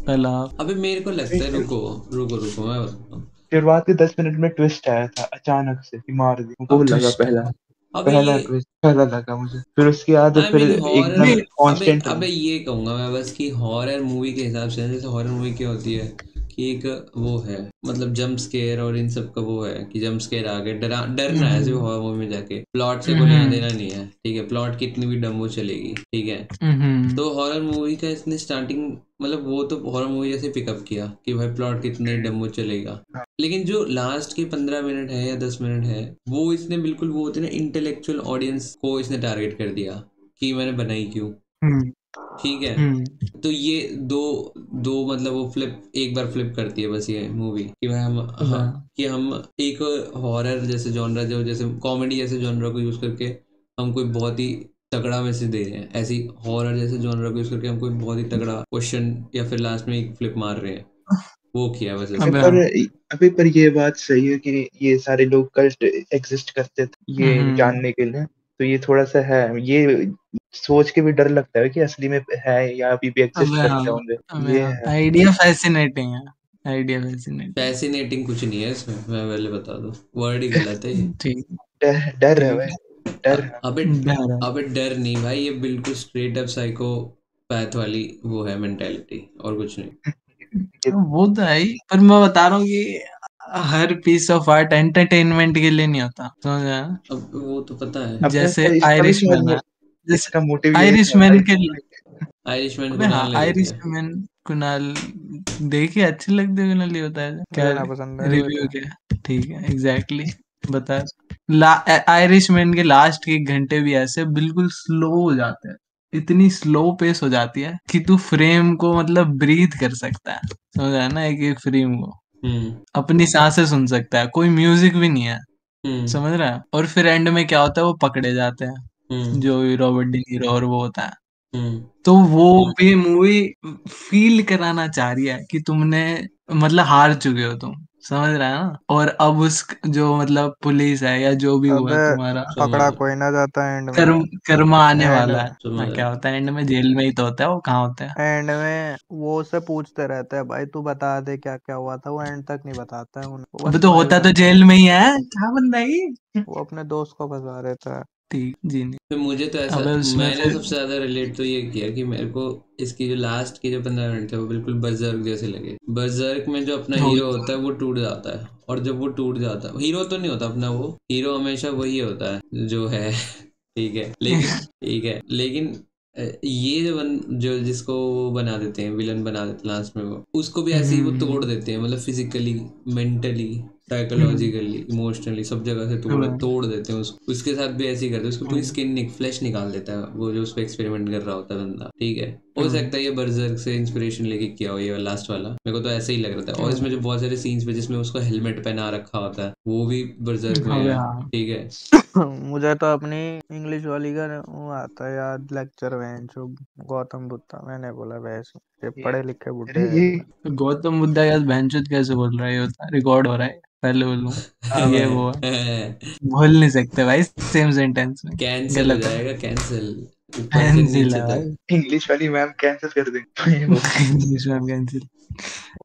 पहला हाफ। अबे मेरे को अबे लगता है, रुको रुको रुको मैं बताता हूँ। शुरुआत के 10 मिनट में ट्विस्ट आया था अचानक से कि मार दी, वो अब लगा ट्विस्ट। पहला, अबे पहला ये ट्विस्ट पहला लगा मुझे, फिर उसके बाद आई फिर मीन हॉरर। एकदम अबे अबे कांस्टेंट अबे रहा। ये कहूंगा मैं बस कि हॉरर मूवी के हिसाब से, जैसे हॉरर मूवी क्या होती है कि एक वो है, मतलब जंप स्केयर और इन सब का वो है कि जंप स्केयर आ गए, डरना है सिर्फ हम्म हॉरर मूवी में जाके, प्लॉट से कोई लेना हम्म देना नहीं है, ठीक है, प्लॉट कितनी भी डम वो चलेगी, ठीक है। हम्म तो हॉरर मूवी का इसने स्टार्टिंग, मतलब वो तो हॉरर मूवी जैसे पिकअप किया कि भाई प्लॉट कितने डम्बो चलेगा, लेकिन जो लास्ट के 15 मिनट है या 10 मिनट है, वो इसने बिल्कुल वो होते ना इंटेलेक्चुअल ऑडियंस को इसने टारगेट कर दिया कि मैंने बनाई क्यों, हम्म ठीक है। हम्म तो ये दो दो मतलब वो फ्लिप, एक बार फ्लिप करती है बस ये मूवी कि भाई हम, हाँ, कि हम एक हॉरर जैसे जॉनरा, जो जैसे कॉमेडी जैसे जॉनरा को यूज करके हम कोई बहुत ही तगड़ा मैसेज दे रहे हैं, ऐसी हॉरर जैसे जॉनरा को यूज करके हम कोई बहुत ही तगड़ा क्वेश्चन या फिर लास्ट में एक फ्लिप मार रहे हैं, वो किया बस अबे इसने। अबे पर हाँ। अबे पर ये बात सही है कि ये सारे लोग कल्ट एग्जिस्ट करते थे ये हम्म जानने के लिए, तो ये थोड़ा सा है, ये सोच के भी डर लगता है कि असली में है या अभी भी एग्जिस्ट अबे हाँ। करते होंगे। अबे ये हाँ, है आइडिया फैसिनेटिंग है, आइडिया फैसिनेटिंग। फैसिनेटिंग कुछ नहीं है इसमें, मैं पहले बता दूं, वर्ड ही गलत है ये। ठीक। डर, डर है ठीक भाई, है। डर है। अबे डर है। अबे डर नहीं भाई, ये बिल्कुल स्ट्रेट अप साइकोपैथ वाली वो है मेंटेलिटी, और कुछ नहीं। ये वो तो है ही, पर मैं बता रहा हूँ कि हर पीस ऑफ आर्ट एंटरटेनमेंट के लिए नहीं होता, समझ रहे हैं? अब वो तो पता है। अपने जैसे इसका भी शायद आयरिशमैन है, जैसे इसका मोटिव यही था आयरिशमैन भाई। के, आयरिशमैन अबे हाँ कुणाल ने देखी है। आयरिशमैन कुणाल देखिए, अच्छी लगती है कुणाल, ये बताया जाए क्या मुझे ना पसंद है रिव्यू क्या? ठीक है एग्जैक्टली बता। आयरिशमैन के लास्ट के 1 घंटे भी ऐसे बिल्कुल स्लो हो जाते हैं, इतनी स्लो पेस हो जाती है कि तू फ्रेम को मतलब ब्रीथ कर सकता है, समझ रहा है ना? एक एक फ्रेम को हम्म अपनी सांसें सुन सकता है, कोई म्यूजिक भी नहीं है, हम्म समझ रहा है? और फिर एंड में क्या होता है, वो पकड़े जाते हैं, हम्म जो रॉबर्ट डी नीरो और वो होता है। हम्म तो वो भी मूवी फील कराना चाह रही है कि तुमने मतलब हार चुके हो तुम, समझ रहा है ना। और अब उस जो मतलब पुलिस है या जो भी हुआ अबे तुम्हारा पकड़ा समझ कोई ना जाता एंड में। कर्मा आने एंड वाला है। समझ हाँ, क्या होता है एंड में? जेल में ही तो होता है वो, कहाँ होता है? एंड में वो उससे पूछते रहते हैं, भाई तू बता दे क्या क्या हुआ था। वो एंड तक नहीं बताता है उन्हें, वो अब बस तो स्माइल होता तो करता जेल में ही है, क्या बंदा है ये? वो अपने दोस्त को फंसा देता है। ठीक जी नहीं। फिर मुझे तो ऐसा, अबे उसमें मैंने फिर सबसे ज्यादा रिलेट तो ये किया कि मेरे को इसकी जो लास्ट के जो 15 मिनट थे वो बिल्कुल बर्जर्क जैसे लगे। बर्जर्क में जो अपना हो हीरो होता है वो टूट जाता है, और जब वो टूट जाता है, हीरो तो नहीं होता अपना, वो हीरो हमेशा वही होता है जो है ठीक है, लेकिन ठीक है, लेकिन ये जो जिसको वो बना देते हैं, विलन बना देते हैं लास्ट में, वो उसको भी ऐसे ही वो तोड़ हम्म, देते हैं, मतलब फिजिकली, मेंटली, हम्म, साइकोलॉजिकली, इमोशनली, सब जगह से तोड़ अबे, तोड़ देते हैं उसको। उसके साथ भी ऐसे ही करते हैं, उसको पूरी स्किन फ्लैश निकाल देता है वो जो उस पर एक्सपेरिमेंट कर रहा होता है बंदा, ठीक है। हो सकता है ये बर्जर्क से इंस्पिरेशन लेके किया हो ये लास्ट वाला, मेरे को तो ऐसे ही लग रहा था। और इसमें जो बहुत सारे सीन्स पे जिसमें उसको हेलमेट पहना रखा होता है वो भी बर्जर्क में अबे है, हाँ। ठीक है। मुझे तो अपनी इंग्लिश वाली का वो आता है याद, लेक्चर वैन जो गौतम बुद्धा, मैंने बोला वैसे ये ये पढ़े लिखे बुड्ढे अरे हैं ये इसमें। तो गौतम बुद्धा यार बहनचोद कैसे बोल रहा है? ये होता रिकॉर्ड हो रहा है, पहले बोलूं ये वो है। बोल नहीं सकते भाई सेम सेंटेंस में, कैंसिल हो गलत है। जाएगा, कैंसिल, ऊपर से कैंसिल नीचे है तक। भाई। इंग्लिश वाली मैम कैंसिल कर देंगे वो। इंग्लिश में कैंसिल।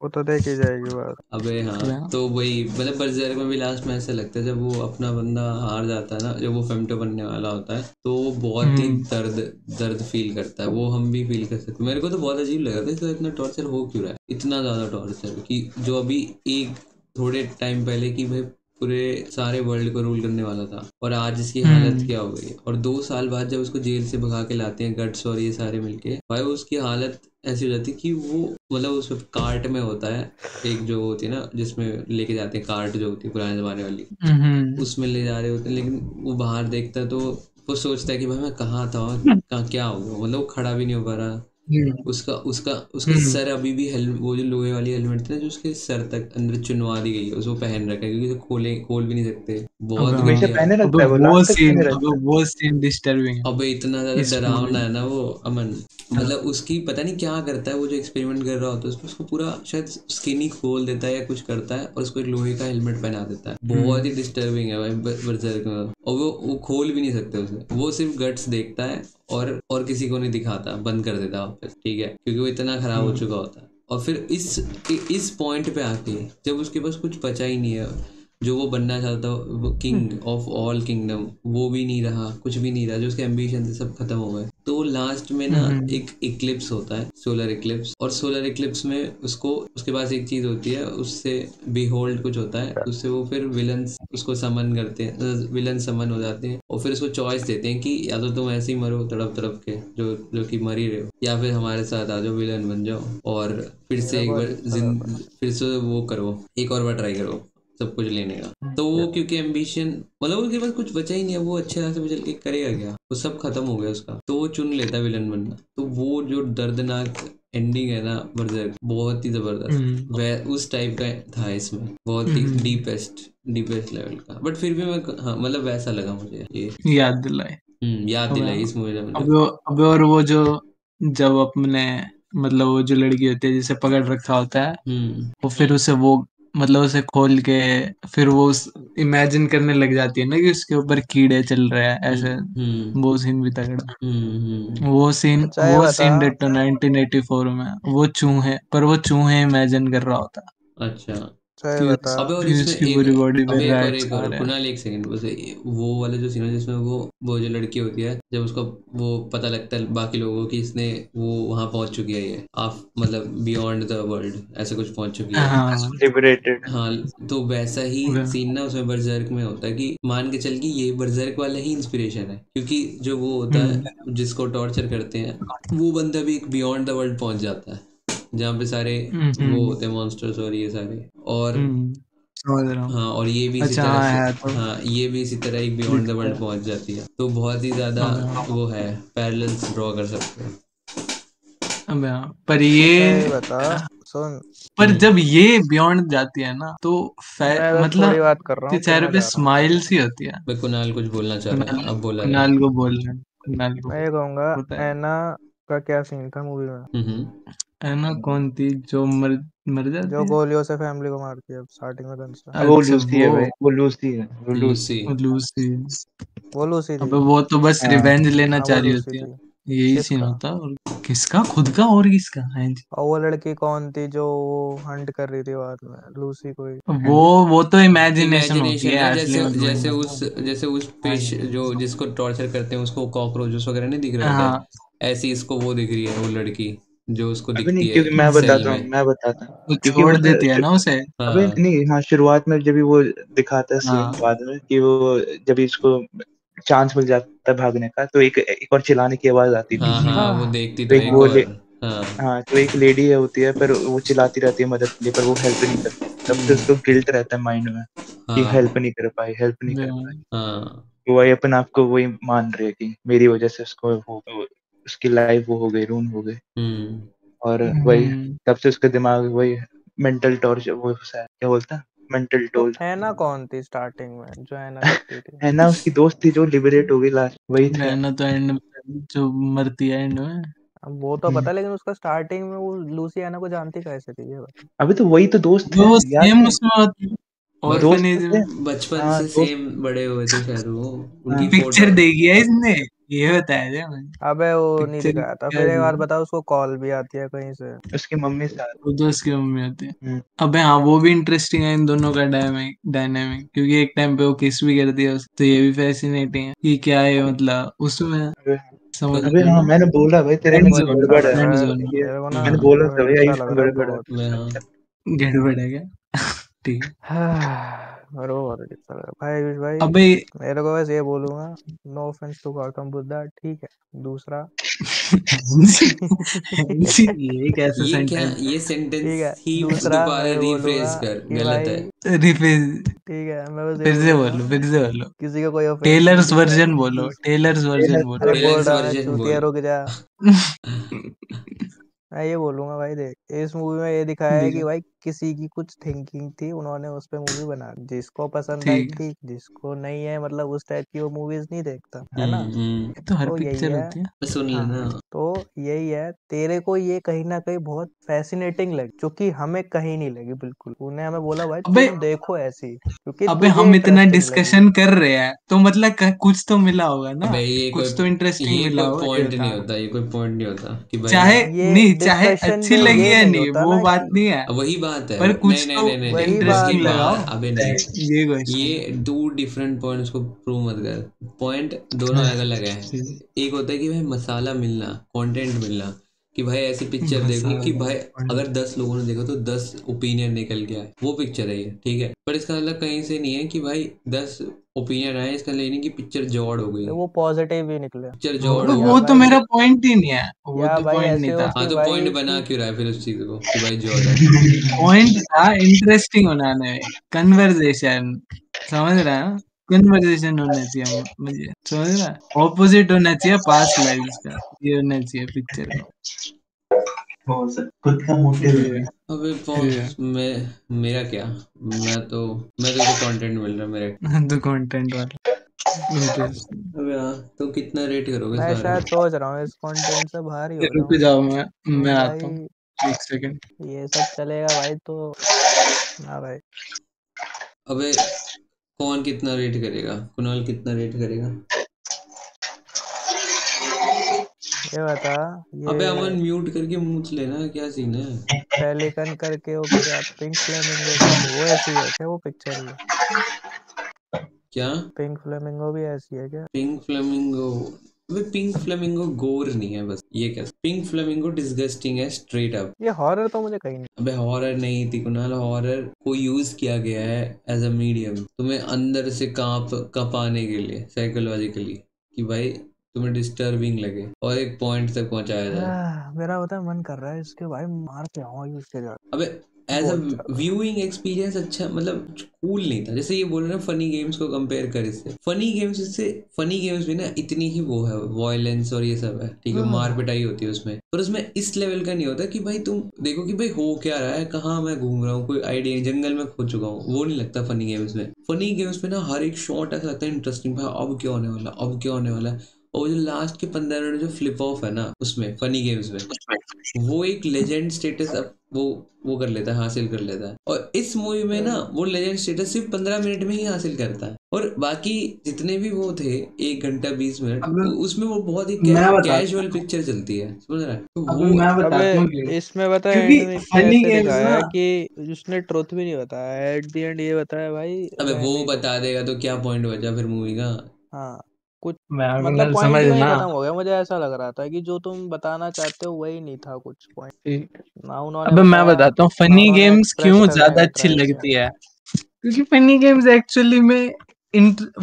वो तो देखी जाएगी बात। अबे हाँ, तो वही मतलब बर्जर में भी लास्ट में ऐसा लगता है जब वो अपना बंदा हार जाता है ना, जब वो फेमटो बनने वाला होता है, तो वो बहुत ही हम्म, दर्द दर्द फील करता है, वो हम भी फील कर सकते हैं। मेरे को तो बहुत अजीब लगा था इसका इतना टॉर्चर हो क्यों रहा है, इतना ज्यादा टॉर्चर, कि जो अभी एक थोड़े टाइम पहले की भाई पूरे सारे वर्ल्ड को रूल करने वाला था, और आज इसकी हालत हम्म, क्या हो गई। और 2 साल बाद जब उसको जेल से भगा के लाते हैं गट्स और ये सारे मिलके, भाई उसकी हालत ऐसी हो जाती है कि वो मतलब उस कार्ट में होता है, एक जो होती है ना जिसमें लेके जाते हैं, कार्ट जो होती है पुराने जमाने वाली, हम्म, उसमें ले जा रहे होते हैं, लेकिन वो बाहर देखता है तो वो सोचता है कि भाई मैं कहाँ था, कहाँ क्या हो गया, मतलब वो खड़ा भी नहीं हो पा रहा। हम्म, उसका उसका उसका हम्म, सर अभी भी हेलमेट, वो जो लोहे वाली हेलमेट थी ना जो उसके सर तक अंदर चुनवा दी गई है, उसको पहन रखा है क्योंकि उसे खोल भी नहीं सकते। अबे बहुत हाँ। हमेशा घटिया। पहने अबे रखता है वो, वो लास्ट तक सीन, पहने अबे रखता है। वो सीन डिस्टर्बिंग है अबे इतना ज्यादा इस मूवी डरावना में। है ना वो, अमन, मतलब उसकी पता नहीं क्या करता है वो जो एक्सपेरिमेंट कर रहा होता है उसमें, उसको पूरा शायद स्किन ही खोल देता है या कुछ करता है, और उसको एक लोहे का हेलमेट पहना देता है। बहुत ही हम्म, डिस्टर्बिंग है भाई बर्ज़र्क में। और वो खोल भी नहीं सकते उसे, वो सिर्फ गट्स देखता है और किसी को नहीं दिखाता, बंद कर देता वापस, ठीक है, क्योंकि वो इतना खराब हो हम्म, चुका होता है। और फिर इस पॉइंट पे आके जब उसके पास कुछ बचा ही नहीं है, जो वो बनना चाहता, वो किंग ऑफ ऑल किंगडम, वो भी नहीं रहा, कुछ भी नहीं रहा, जो उसके एम्बिशन थे सब खत्म हो गए। तो लास्ट में ना हम्म, एक इक्लिप्स होता है, सोलर इक्लिप्स, और सोलर इक्लिप्स में उसको उसके पास एक चीज होती है, उससे बिहोल्ड कुछ होता है, उससे वो फिर विलन्स उसको समन करते हैं, विलन समन हो जाते हैं, और फिर उसको चॉइस देते हैं कि या तो तुम ऐसे ही मरो तड़प तड़प के जो जो कि मर ही रहे हो, या फिर हमारे साथ आ जाओ, विलन बन जाओ, और फिर से मेरे एक को बार अजीब सा लगा। फिर से वो करो, एक और बार ट्राई करो सब कुछ लेने का। तो वो क्योंकि एम्बिशन, मतलब उसके पास कुछ बचा ही नहीं है, वो अच्छे रास्ते पे चल के करेगा क्या, वो सब खत्म हो गया उसका, तो वो चुन लेता है विलन बनना। तो वो जो दर्दनाक एंडिंग है ना बर्ज़र्क, बहुत ही जबरदस्त, हम्म, वह उस टाइप का था इसमें, बहुत ही हम्म, डीपेस्ट लेवल का। बट फिर भी मैं, हाँ मतलब वैसा लगा मुझे ये। याद दिलाए। याद अबे दिलाई हाँ। इस मूवी ने मुझे। अबे और वो जो जब अपने मतलब वो जो लड़की होती है जिसे पकड़ रखा होता है, हम्म वो फिर उसे वो मतलब उसे खोल के फिर वो इमेजिन करने लग जाती है ना कि उसके ऊपर कीड़े चल रहे हैं हम्म ऐसे। हम्म वो सीन भी तगड़ा। हम्म। अच्छा ये वो बता, सीन डिट्टो 1984 में, वो चूहे पर वो चूहे इमेजिन कर रहा होता है अच्छा। अच्छा ये कि बता, अबे और कि इसमें उसकी पूरी बॉडी पे रैट्स एक आ और रहे हैं। कुणाल, एक सेकंड बस, वो वाला जो सीन है जिसमें वो जो लड़की होती है, जब उसका वो पता लगता है बाकी लोगों को कि इसने वो वहां पहुंच चुकी है, ये आप मतलब बियॉन्ड द वर्ल्ड ऐसे कुछ पहुंच चुकी है। हाँ, लिबरेटेड। हाँ, तो वैसा ही सीन ना उसमें बर्जर्क में होता है कि मान के चल कि ये बर्जर्क वाला ही इंस्पिरेशन है, क्योंकि जो वो होता हम्म, है जिसको टॉर्चर करते हैं, वो बंदा भी एक बियॉन्ड द वर्ल्ड पहुंच जाता है, जहाँ पे सारे वो हम्म, होते हैं मॉन्स्टर्स और ये सारे, और समझ रहा हूँ। हाँ, और ये भी इसी अच्छा तरह हाँ से, है तो हाँ ये भी इसी तरह एक बियॉन्ड द दिखता वर्ल्ड है। पहुंच जाती है, तो बहुत ही ज़्यादा अबे हाँ। वो है, पैरेलल्स ड्रॉ कर सकते हैं। अबे हाँ पर अच्छा ये ये बता, सुन, पर जब ये बियॉन्ड जाती है ना तो मैं बस थोड़ी मतलब बात कर रहा के हूँ फिर चेहरे मैं पे जा रहा हूँ। स्माइल सी होती है। भाई कुणाल कुछ बोलना चाह रहा कुणाल है, अब बोला रहे। कुणाल को बोल रहे हैं, कुणाल को मैं ये कहूंगा, बताए। एना का क्या सीन था मूवी में। हम्म। है ना, कौन थी जो मर मर जाती जो है। गोलियों से फैमिली को मारती है स्टार्टिंग में गन से। वो अच्छा लूसी है वो भाई, वो लूसी है, वो लूसी। लूसी। लूसी। वो लूसी थी। अबे वो तो बस हाँ रिवेंज लेना हाँ वो चाह रही लूसी होती है, थी। यही सीन किसका? होता है। और किसका, खुद का और किसका? हाँ जी। और वो लड़की कौन थी जो वो हंट कर रही थी बाद में? लूसी कोई। वो वो तो इमेजिनेशन होती इमेजिनेशन है, है, असली में थोड़ी ना। जैसे उस हाँ पेश जी। जो जिसको टॉर्चर करते हैं उसको कॉकरोचेस वगैरह नहीं दिख रहे होते हैं, हाँ ऐसी इसको वो दिख रही है वो लड़की जो उसको अबे नहीं, दिखती क्योंकि है मैं सेल बताता हूँ, में। मैं बताता हूँ, वो क्योंकि छोड़ पता है देती है ना उसे। अबे हाँ नहीं, हाँ शुरुआत में जब भी वो दिखाता है सीन हाँ बाद में कि वो जब इसको चांस मिल जाता है भागने का, तो एक और चिल्लाने की आवाज आती है हाँ पीछे। हाँ, वो हाँ देखती तो तो एक एक वो और। हाँ। हाँ, तो एक लेडी है होती है, पर वो चिल्लाती रहती है मदद के लिए, पर वो हेल्प नहीं करती। तब से उसको गिल्ट रहता है माइंड में कि हाँ हेल्प नहीं कर पाई, हेल्प नहीं कर पाई। हाँ। तो वही अपने आप को वही मान रही है कि मेरी वजह से उसकी लाइफ वो हो गई, रून हो गई। हम्म। और वही हम्म। तब से उसका दिमाग वही मेंटल टॉर्चर, वो क्या बोलता है, मेंटल तो टोल। ऐना कौन थी स्टार्टिंग में जो ऐना लगती थी? है ना, उसकी दोस्त थी जो लिबरेट हो गई लास्ट, वही था। बहना तो एंड जो मरती है एंड में। अब वो तो पता, लेकिन उसका स्टार्टिंग में वो लूसी ऐना को जानती कैसे थी ये बता। अभी तो वही तो दोस्त जो है, वो याद सेम नहीं? उसमें होती है, बच दोस्त ऑर्फनेज थे। में। बचपन हाँ से दोस्त। सेम बड़े हुए थे शायद वो, हाँ उनकी फोटो। पिक्चर देखी है इसने, ये बताया था मुझे। अबे वो नहीं पिक्चर दिखाया था। क्या फिर एक बार थी? बता, उसको कॉल भी आती है कहीं से। उसकी मम्मी साथ। वो तो उसकी मम्मी होती है। हम्म। अबे हाँ, वो भी इंटरेस्टिंग है इन दोनों का डायनामिक, क्योंकि एक टाइम पे वो किस भी कर दिया तो ये भी फैसिनेटिंग है कि क्या है मतलब उसमें। अबे समझ अबे रहे हो हाँ, ना? मैंने बोला भाई तेरे में फ्रेंड वो कुछ जोन अच्छा गड़बड़ लग है। रहा फ्रेंड है जोन में। ये मेरे को ना। मैंने हाँ, बोला वो था भाई, अच्छा आयुष लग में रहा है गड़बड़ है। बहुत। मैं हाँ। गड़बड़ है क्या? ठीक है। मेरे को बहुत अच्छा लग रहा है भाई। आयुष भाई, अबे मेरे को बस ये बोलूंगा, no offence to Gautam Buddha, ठीक है। दूसरा जी, ये कैसा ये क्या, सेंटेंस? ये ठीक सेंटेंस है। ही दूसरा मैं दोबारा ये रिफ्रेज बोलूंगा कर, कि गलत भाई, है। रिफेज। ठीक है, मैं बस ये फिर से बोलूंगा, बोलो, फिर से बोलो। किसी को कोई ऑफेंस नहीं टेलर्स ठीक है। वर्जन बोलो, टेलर्स वर्जन बोलो अरे भाई। बोल टेलर्स रहा मैं, वर्जन चूतिया बोल। रुक जा। मैं ये बोलूंगा भाई, देख इस मूवी में ये दिखाया है कि देखो, भाई किसी की कुछ थिंकिंग थी, उन्होंने उस पे मूवी बना दी। जिसको पसंद आई ठीक है। ठीक, जिसको नहीं है मतलब उस टाइप की वो मूवीज नहीं देखता है ना। ये तो हर तो यही पिक्चर है। होती है। सुन लेना। हाँ, तो यही है, तेरे को ये कहीं ना कहीं बहुत फैसिनेटिंग लगी, जो कि हमें कहीं नहीं लगी बिल्कुल। तूने हमें बोला भाई अबे तुम देखो ऐसी, क्योंकि अबे तुझे हम इतना इंटरेस्टिंग लगी। डिस्कशन कर रहे हैं तो मतलब कुछ तो मिला होगा ना, अबे कुछ तो इंटरेस्टिंग ये मिला कोई होगा, ये पॉइंट बता। नहीं होता, ये कोई पॉइंट नहीं होता कि भाई। चाहे ये नहीं, चाहे डिस्कशन अच्छी में लगी ये या नहीं नहीं होता वो ना बात कि नहीं है, वही बात है, पर नहीं कुछ नहीं तो नहीं नहीं नहीं, वही वही बात इंटरेस्टिंग है। लगाओ। बात, अबे नहीं। ये क्वेश्चन। ये दो डिफरेंट पॉइंट्स को प्रूव मत कर। पॉइंट दोनों अलग अलग है। एक होता है कि भाई मसाला मिलना, कंटेंट मिलना, कि भाई ऐसी पिक्चर देखो कि भाई अगर 10 लोगों ने देखा तो 10 ओपिनियन निकल के आए, वो पिक्चर है ये, ठीक है। पर इसका मतलब कहीं से नहीं है कि भाई 10 ओपिनियन आए, इसका नहीं कि पिक्चर जॉड हो गई। वो पॉजिटिव भी निकले। पिक्चर जॉड तो हो या वो तो भाई, मेरा पॉइंट ही नहीं है, वो या तो भाई पॉइंट ऐसे नहीं हो था। हाँ, कि तो भाई पॉइंट बना कि क्यों रहा है फिर उस चीज को कि भाई जॉड है। पॉइंट था इंटरेस्टिंग बनाने में, कन्वर्सेशन, समझ रहा है ना? कन्वर्सेशन होना चाहिए, मुझे समझ रहा है, ऑपोजिट होना चाहिए पास्ट लाइव्स का, ये होना चाहिए पिक्चर का। खुद का मोटिव ये है। अबे ये मेरा क्या, मैं तो इसे कंटेंट मिल रहा है मेरे। तो कंटेंट वाला इंटरेस्टिंग। अबे हाँ, तो कितना रेट करोगे मैं सारे। शायद सोच रहा हूँ इस कंटेंट से बाहर ही हो रुक जाऊँ। जाओ, तो मैं आता हूँ, भाई एक सेकंड। ये सब चलेगा भाई तो ना भाई। अबे कौन कितना रेट करेगा, कुणाल कितना रेट करेगा। ये बता, ये अबे अमन म्यूट करके मूछ लेना, क्या सीन है। पेलिकन करके वो क्या पिंक फ्लेमिंगो क्या थी, वो ऐसी है क्या वो पिक्चर ही? क्या पिंक फ्लेमिंगो भी ऐसी है क्या? Pink flamingo. अबे पिंक फ्लेमिंगो गोर नहीं है, बस ये क्या, पिंक फ्लेमिंगो डिस्गस्टिंग है स्ट्रेट अप। ये हॉरर तो मुझे कहीं नहीं। अबे हॉरर नहीं थी कुणाल, हॉरर को यूज किया गया है एज अ मीडियम, तुम्हें अंदर से कपाने के लिए साइकोलॉजिकली, कि भाई तुम्हें डिस्टर्बिंग लगे और एक पॉइंट तक पहुंचाया जाए। मेरा होता है मन कर रहा है इसके भाई मार के आऊँ इसके जाके अबे एज अ बहुत ज्यादा। व्यूइंग एक्सपीरियंस अच्छा, मतलब कूल नहीं था। जैसे ये बोल रहे हैं फनी गेम्स को कंपेयर कर इससे, फनी गेम्स भी ना इतनी ही वो है, वॉयलेंस और ये सब है, ठीक है, मार पिटाई होती है उसमें, पर उसमें इस लेवल का नहीं होता कि भाई तुम देखो कि भाई हो क्या रहा है, कहाँ मैं घूम रहा हूँ, कोई आइडिया, जंगल में खो चुका हूँ, वो नहीं लगता फनी गेम्स में। फनी गेम्स में ना हर एक शॉट ऐसा लगता है इंटरेस्टिंग, भाई अब क्या होने वाला, अब क्या होने वाला है। और जो लास्ट के 15 मिनट जो फ्लिप ऑफ है ना उसमें फनी गेम्स में, वो एक लेजेंड स्टेटस अब वो कर लेता है, हासिल कर लेता है। और इस मूवी में ना वो लेजेंड स्टेटस सिर्फ 15 मिनट में ही हासिल करता है, और बाकी जितने भी वो थे 1 घंटा 20 मिनट अब उसमें वो बहुत ही मैं बताता कैजुअल हूँ, पिक्चर चलती है, समझ रहा है? तो अब वो मैं बताता हूँ अबे क्यों। इसमें बता क्योंकि एंड में इसके फनी ऐसे गेम्स दिखाया ना, है कि उसने ट्रुथ भी नहीं बताया, एट द एंड ये बताया भाई अबे वो रहने दो। बता देगा तो क्या पॉइंट बचा फिर मूवी का? हाँ कुछ मैं मतलब अगर पॉइंट ही वही समझना खत्म हो गया, मुझे ऐसा लग रहा था कि जो तुम बताना चाहते हो वही नहीं था कुछ पॉइंट, कि ना उन्होंने अब मैं बताया, बताता हूँ ना फनी उन्होंने गेम्स एक्सप्रेस क्यों करने ज्यादा का अच्छी ट्राई किया। लगती है, क्योंकि फनी गेम्स एक्चुअली में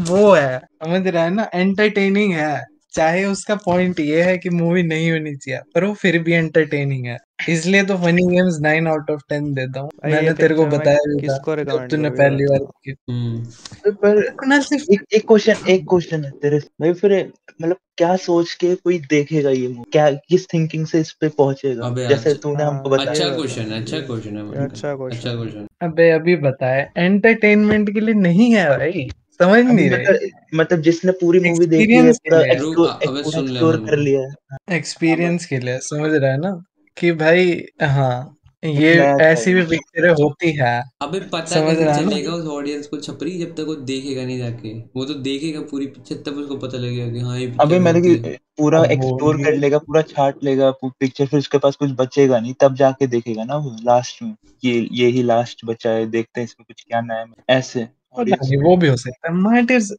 वो है, समझ रहा है ना, एंटरटेनिंग है। चाहे उसका पॉइंट ये है कि मूवी नहीं होनी चाहिए, पर वो फिर भी एंटरटेनिंग है। इसलिए तो फनी गेम्स 9 आउट ऑफ 10 देता हूँ। भाई ये मैंने तेरे को पिक्चर मैं बताया भी था किसको जब रिकमेंड तूने करूँ ये पहली बार बताओ। की। पर कुणाल सिर्फ एक क्वेश्चन है तेरे से भाई, फिर मतलब क्या सोच के कोई देखेगा ये मूवी, क्या किस थिंकिंग से इस पे पहुंचेगा, अबे जैसे अच्छा, तूने हमको हाँ ये बताया। बता, अच्छा क्वेश्चन है ये मन अच्छा का, अच्छा क्वेश्चन है। क्वेश्चन। अबे अभी बताया, एंटरटेनमेंट के लिए नहीं है भाई, समझ अभी नहीं रहे, मतलब जिसने पूरी मूवी देखी है, एक्सपीरियंस के पूरा लिए, रुक अबे पूरा सुन ले एक्सप्लोर मन कर को। लिया है। हाँ भाई, एक्सपीरियंस के लिए, समझ रहा है ना, कि भाई हाँ, कुछ ये नया था ऐसी भी ये। पिक्चरें होती है, अबे पता समझ कैसे रहा है ना। चलेगा उस ऑडियंस को छपरी, जब तक वो देखेगा नहीं जाके? वो तो देखेगा पूरी पिक्चर तब उसको पता लगेगा कि हाँ ये अबे पिक्चर मैंने होती है। कि पूरा अब वो एक्सप्लोर कर ये लेगा, पूरा छाट लेगा पिक्चर, फिर उसके पास कुछ बचेगा नहीं, तब जाके देखेगा ना वो लास्ट में, ये ही लास्ट बचा है, देखते हैं इसमें कुछ क्या नया है। ऐसे पता ऑडियंस नहीं, को। वो भी हो सकता है। मार्टिर्स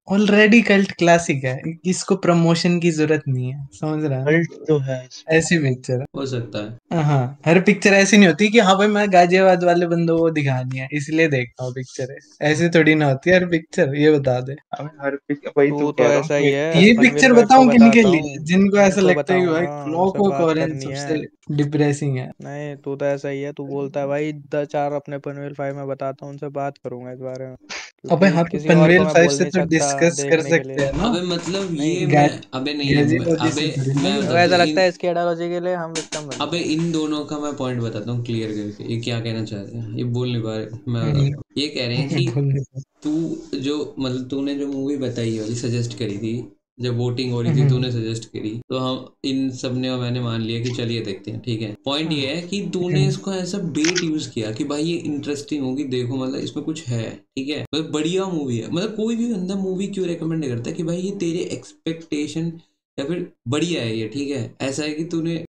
ऑलरेडी कल्ट क्लासिक है, इसको प्रमोशन की जरूरत नहीं है, समझ रहा है ना, कल्ट तो है इसमें। ऐसी पिक्चर है। हो सकता है। हाँ, हर पिक्चर ऐसी नहीं होती कि हाँ भाई मैं गाजियाबाद वाले बंदों को दिखानी है इसलिए देखता हूँ पिक्चर है, ऐसी थोड़ी ना होती है हर पिक्चर, ये बता दे। अबे हर वही तो तू कह तो रहा हूँ ऐसा ही कि है, ये पनवेल पिक्चर भाई को बताऊं किनके बताता लिए, हूँ, जिनको ऐसा उनको लगता है कि भाई बताऊंगा, उनसे क्लॉक बात ऑरेंज करनी है। सबसे डिप्रेसिंग है। नहीं तू तो ऐसा ही है, तू बोलता है भाई 10 4 अपने पनवेल फाइव में बताता हूँ, उनसे बात करूंगा इस बारे में, अबे क्योंकि हाँ, तो किसी और को पनवेल मैं 5 बोल से नहीं तो सकता डिस्कस कर देखने के सकते लिए। हैं ना। अबे मतलब नहीं ये गा मैं, अबे नहीं गाजियाबादी अबे से थोड़ी ना मैं मेरे को मिलेगा। बताता ऐसा हूँ लगता इन, है इसके एडालॉजी के लिए हम विक्टिम बन अबे गए। इन दोनों का मैं पॉइंट बताता हूँ क्लियर करके, ये क्या कहना चाहते हैं, ये बोल नहीं पा रहे, मैं हम्म, बताता हूँ। ये कह रहे हैं कि बोलने का। तू जो मतलब तूने जो मूवी बताई है वाली सजेस्ट करी थी, जब वोटिंग हो रही थी हम्म, तूने सजेस्ट करी, तो हम इन सब ने और मैंने मान लिया कि चलिए देखते हैं, ठीक है। पॉइंट ये है कि तूने हम्म, इसको ऐसा बेट यूज किया कि भाई ये इंटरेस्टिंग होगी, देखो मतलब इसमें कुछ है, ठीक है, मतलब बढ़िया मूवी है। मतलब कोई भी बंदा मूवी क्यों रेकमेंड नहीं करता कि भाई ये तेरे एक्सपेक्टेशन या फिर बढ़िया है ये, ठीक है। ऐसा है कि तूने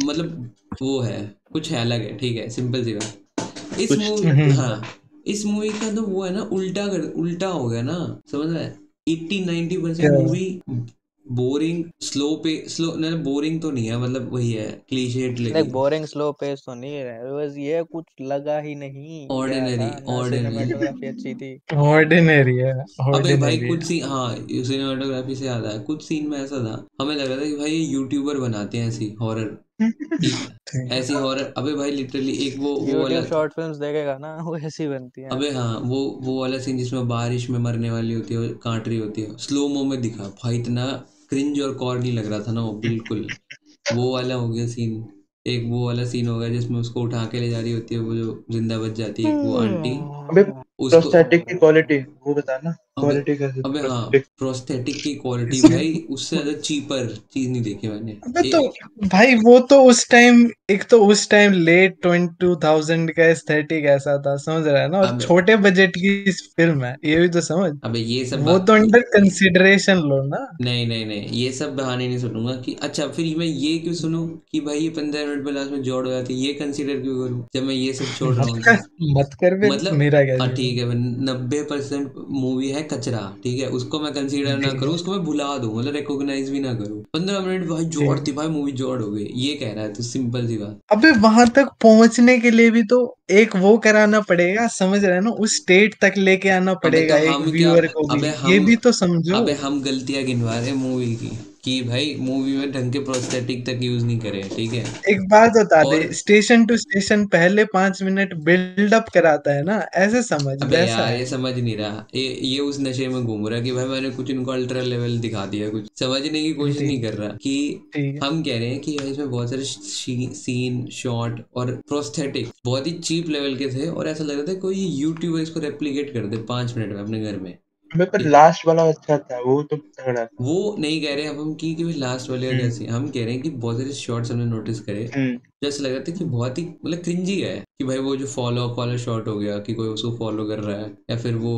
मतलब वो है, कुछ है अलग है, ठीक है, सिंपल सी बात। इस कुछ मूवी, हम्म, हाँ, इस मूवी का तो वो है ना, उल्टा हो गया ना, समझ रहा है? 80-90% क्या मूवी बोरिंग, स्लो ना, बोरिंग तो नहीं है, मतलब वही है क्लीशेड, देख लेकिन बोरिंग स्लो पेस तो नहीं है, बस ये कुछ लगा ही नहीं गया ऑर्डिनरी, था ना, ऑर्डिनरी। सिनेमेटोग्राफी अच्छी थी। ऑर्डिनरी है, अबे भाई ऑर्डिनरी है। कुछ सीन, हाँ सिनेमाटोग्राफी से याद आया, कुछ सीन में ऐसा था हमें लग रहा था कि भाई ये यूट्यूबर बनाते हैं ऐसी हॉरर, ठीक है। ऐसी हॉरर। अबे भाई लिटरली एक वो वाला, यूट्यूब शॉर्ट फिल्म्स देखेगा ना वो ऐसी बनती हैं। अबे हाँ वो वाला सीन जिसमें बारिश में मरने वाली होती है और काट रही होती है, स्लो मो में दिखा भाई, इतना क्रिंज और कॉर्नी लग रहा था ना वो, बिल्कुल वो वाला हो गया सीन। एक वो वाला सीन हो गया जिसमें उसको उठा के ले जा रही होती है, वो जो जिंदा बच जाती है एक वो आंटी, अबे उसको, प्रोस्थेटिक की क्वालिटी वो बता ना, अबे क्वालिटी कैसे थी अबे हाँ, प्रोस्थेटिक। प्रोस्थेटिक की क्वालिटी इसमें भाई उससे ज्यादा चीपर चीज नहीं देखी मैंने। अबे तो भाई वो तो उस टाइम, एक तो उस टाइम लेट 2000 का एस्थेटिक ऐसा था, समझ रहा है ना, और अबे छोटे बजट की फिल्म है, ये भी तो समझ। अबे ये सब वो तो अंडर कंसिडरेशन लो ना। नहीं नहीं नहीं, ये सब बहाने नहीं सुनूंगा कि अच्छा फिर मैं ये क्यों सुनूं कि भाई ये 15 मिनट में लास्ट में जोड़ हो जाती है, ये कंसीडर क्यों करूं जब मैं ये सब छोड़ रहा मत हूँ तो? कर, मत कर फिर, मतलब मेरा क्या हाँ जोड़ ठीक है, 90% मूवी है कचरा, ठीक है, उसको मैं कंसीडर ना ठीक करूँ, है, उसको मैं भुला दूं, मतलब रिकॉग्नाइज भी ना करूँ। 15 मिनट भाई जोड़ ठीक थी है। भाई, मूवी जोड़ हो गई, ये कह रहा है तो सिंपल सी बात। अबे वहां तक पहुंचने के लिए भी तो एक वो कराना पड़ेगा, समझ रहे हैं ना, उस स्टेट तक लेके आना अबे तो पड़ेगा एक हम क्या, व्यूअर को भी, अबे ये हम भी तो समझो। अबे हम गलतियां गिनवा रहे हैं मूवी की कि भाई मूवी में ढंग के प्रोस्थेटिक तक यूज नहीं करे, ठीक है। एक बात बता दे, और स्टेशन टू स्टेशन पहले 5 मिनट बिल्ड अप कराता है ना, ऐसे समझ, अबे वैसा यार है। ये समझ नहीं रहा, ये उस नशे में घूम रहा है कि भाई मैंने कुछ इनको अल्ट्रा लेवल दिखा दिया, कुछ समझने की कोशिश नहीं ठीक, कर रहा कि ठीक है। हम कह रहे हैं कि भाई इसमें बहुत सारे सीन शॉट और प्रोस्थेटिक बहुत ही चीप लेवल के थे, और ऐसा लग रहा था कोई यूट्यूबर इसको रेप्लिकेट कर दे 5 मिनट में अपने घर में, हमें पर लास्ट वाला अच्छा था, वो तो तगड़ा था। वो नहीं कह रहे अब हम कि भाई लास्ट वाले का हम्म कैसे, हम कह रहे हैं कि बहुत सारे शॉर्ट्स हमने नोटिस करे हम्म जैसे लग रहा था कि बहुत ही मतलब क्रिंजी है, कि भाई वो जो फॉलो अप वाला शॉट हो गया कि कोई उसको फॉलो कर रहा है, या फिर वो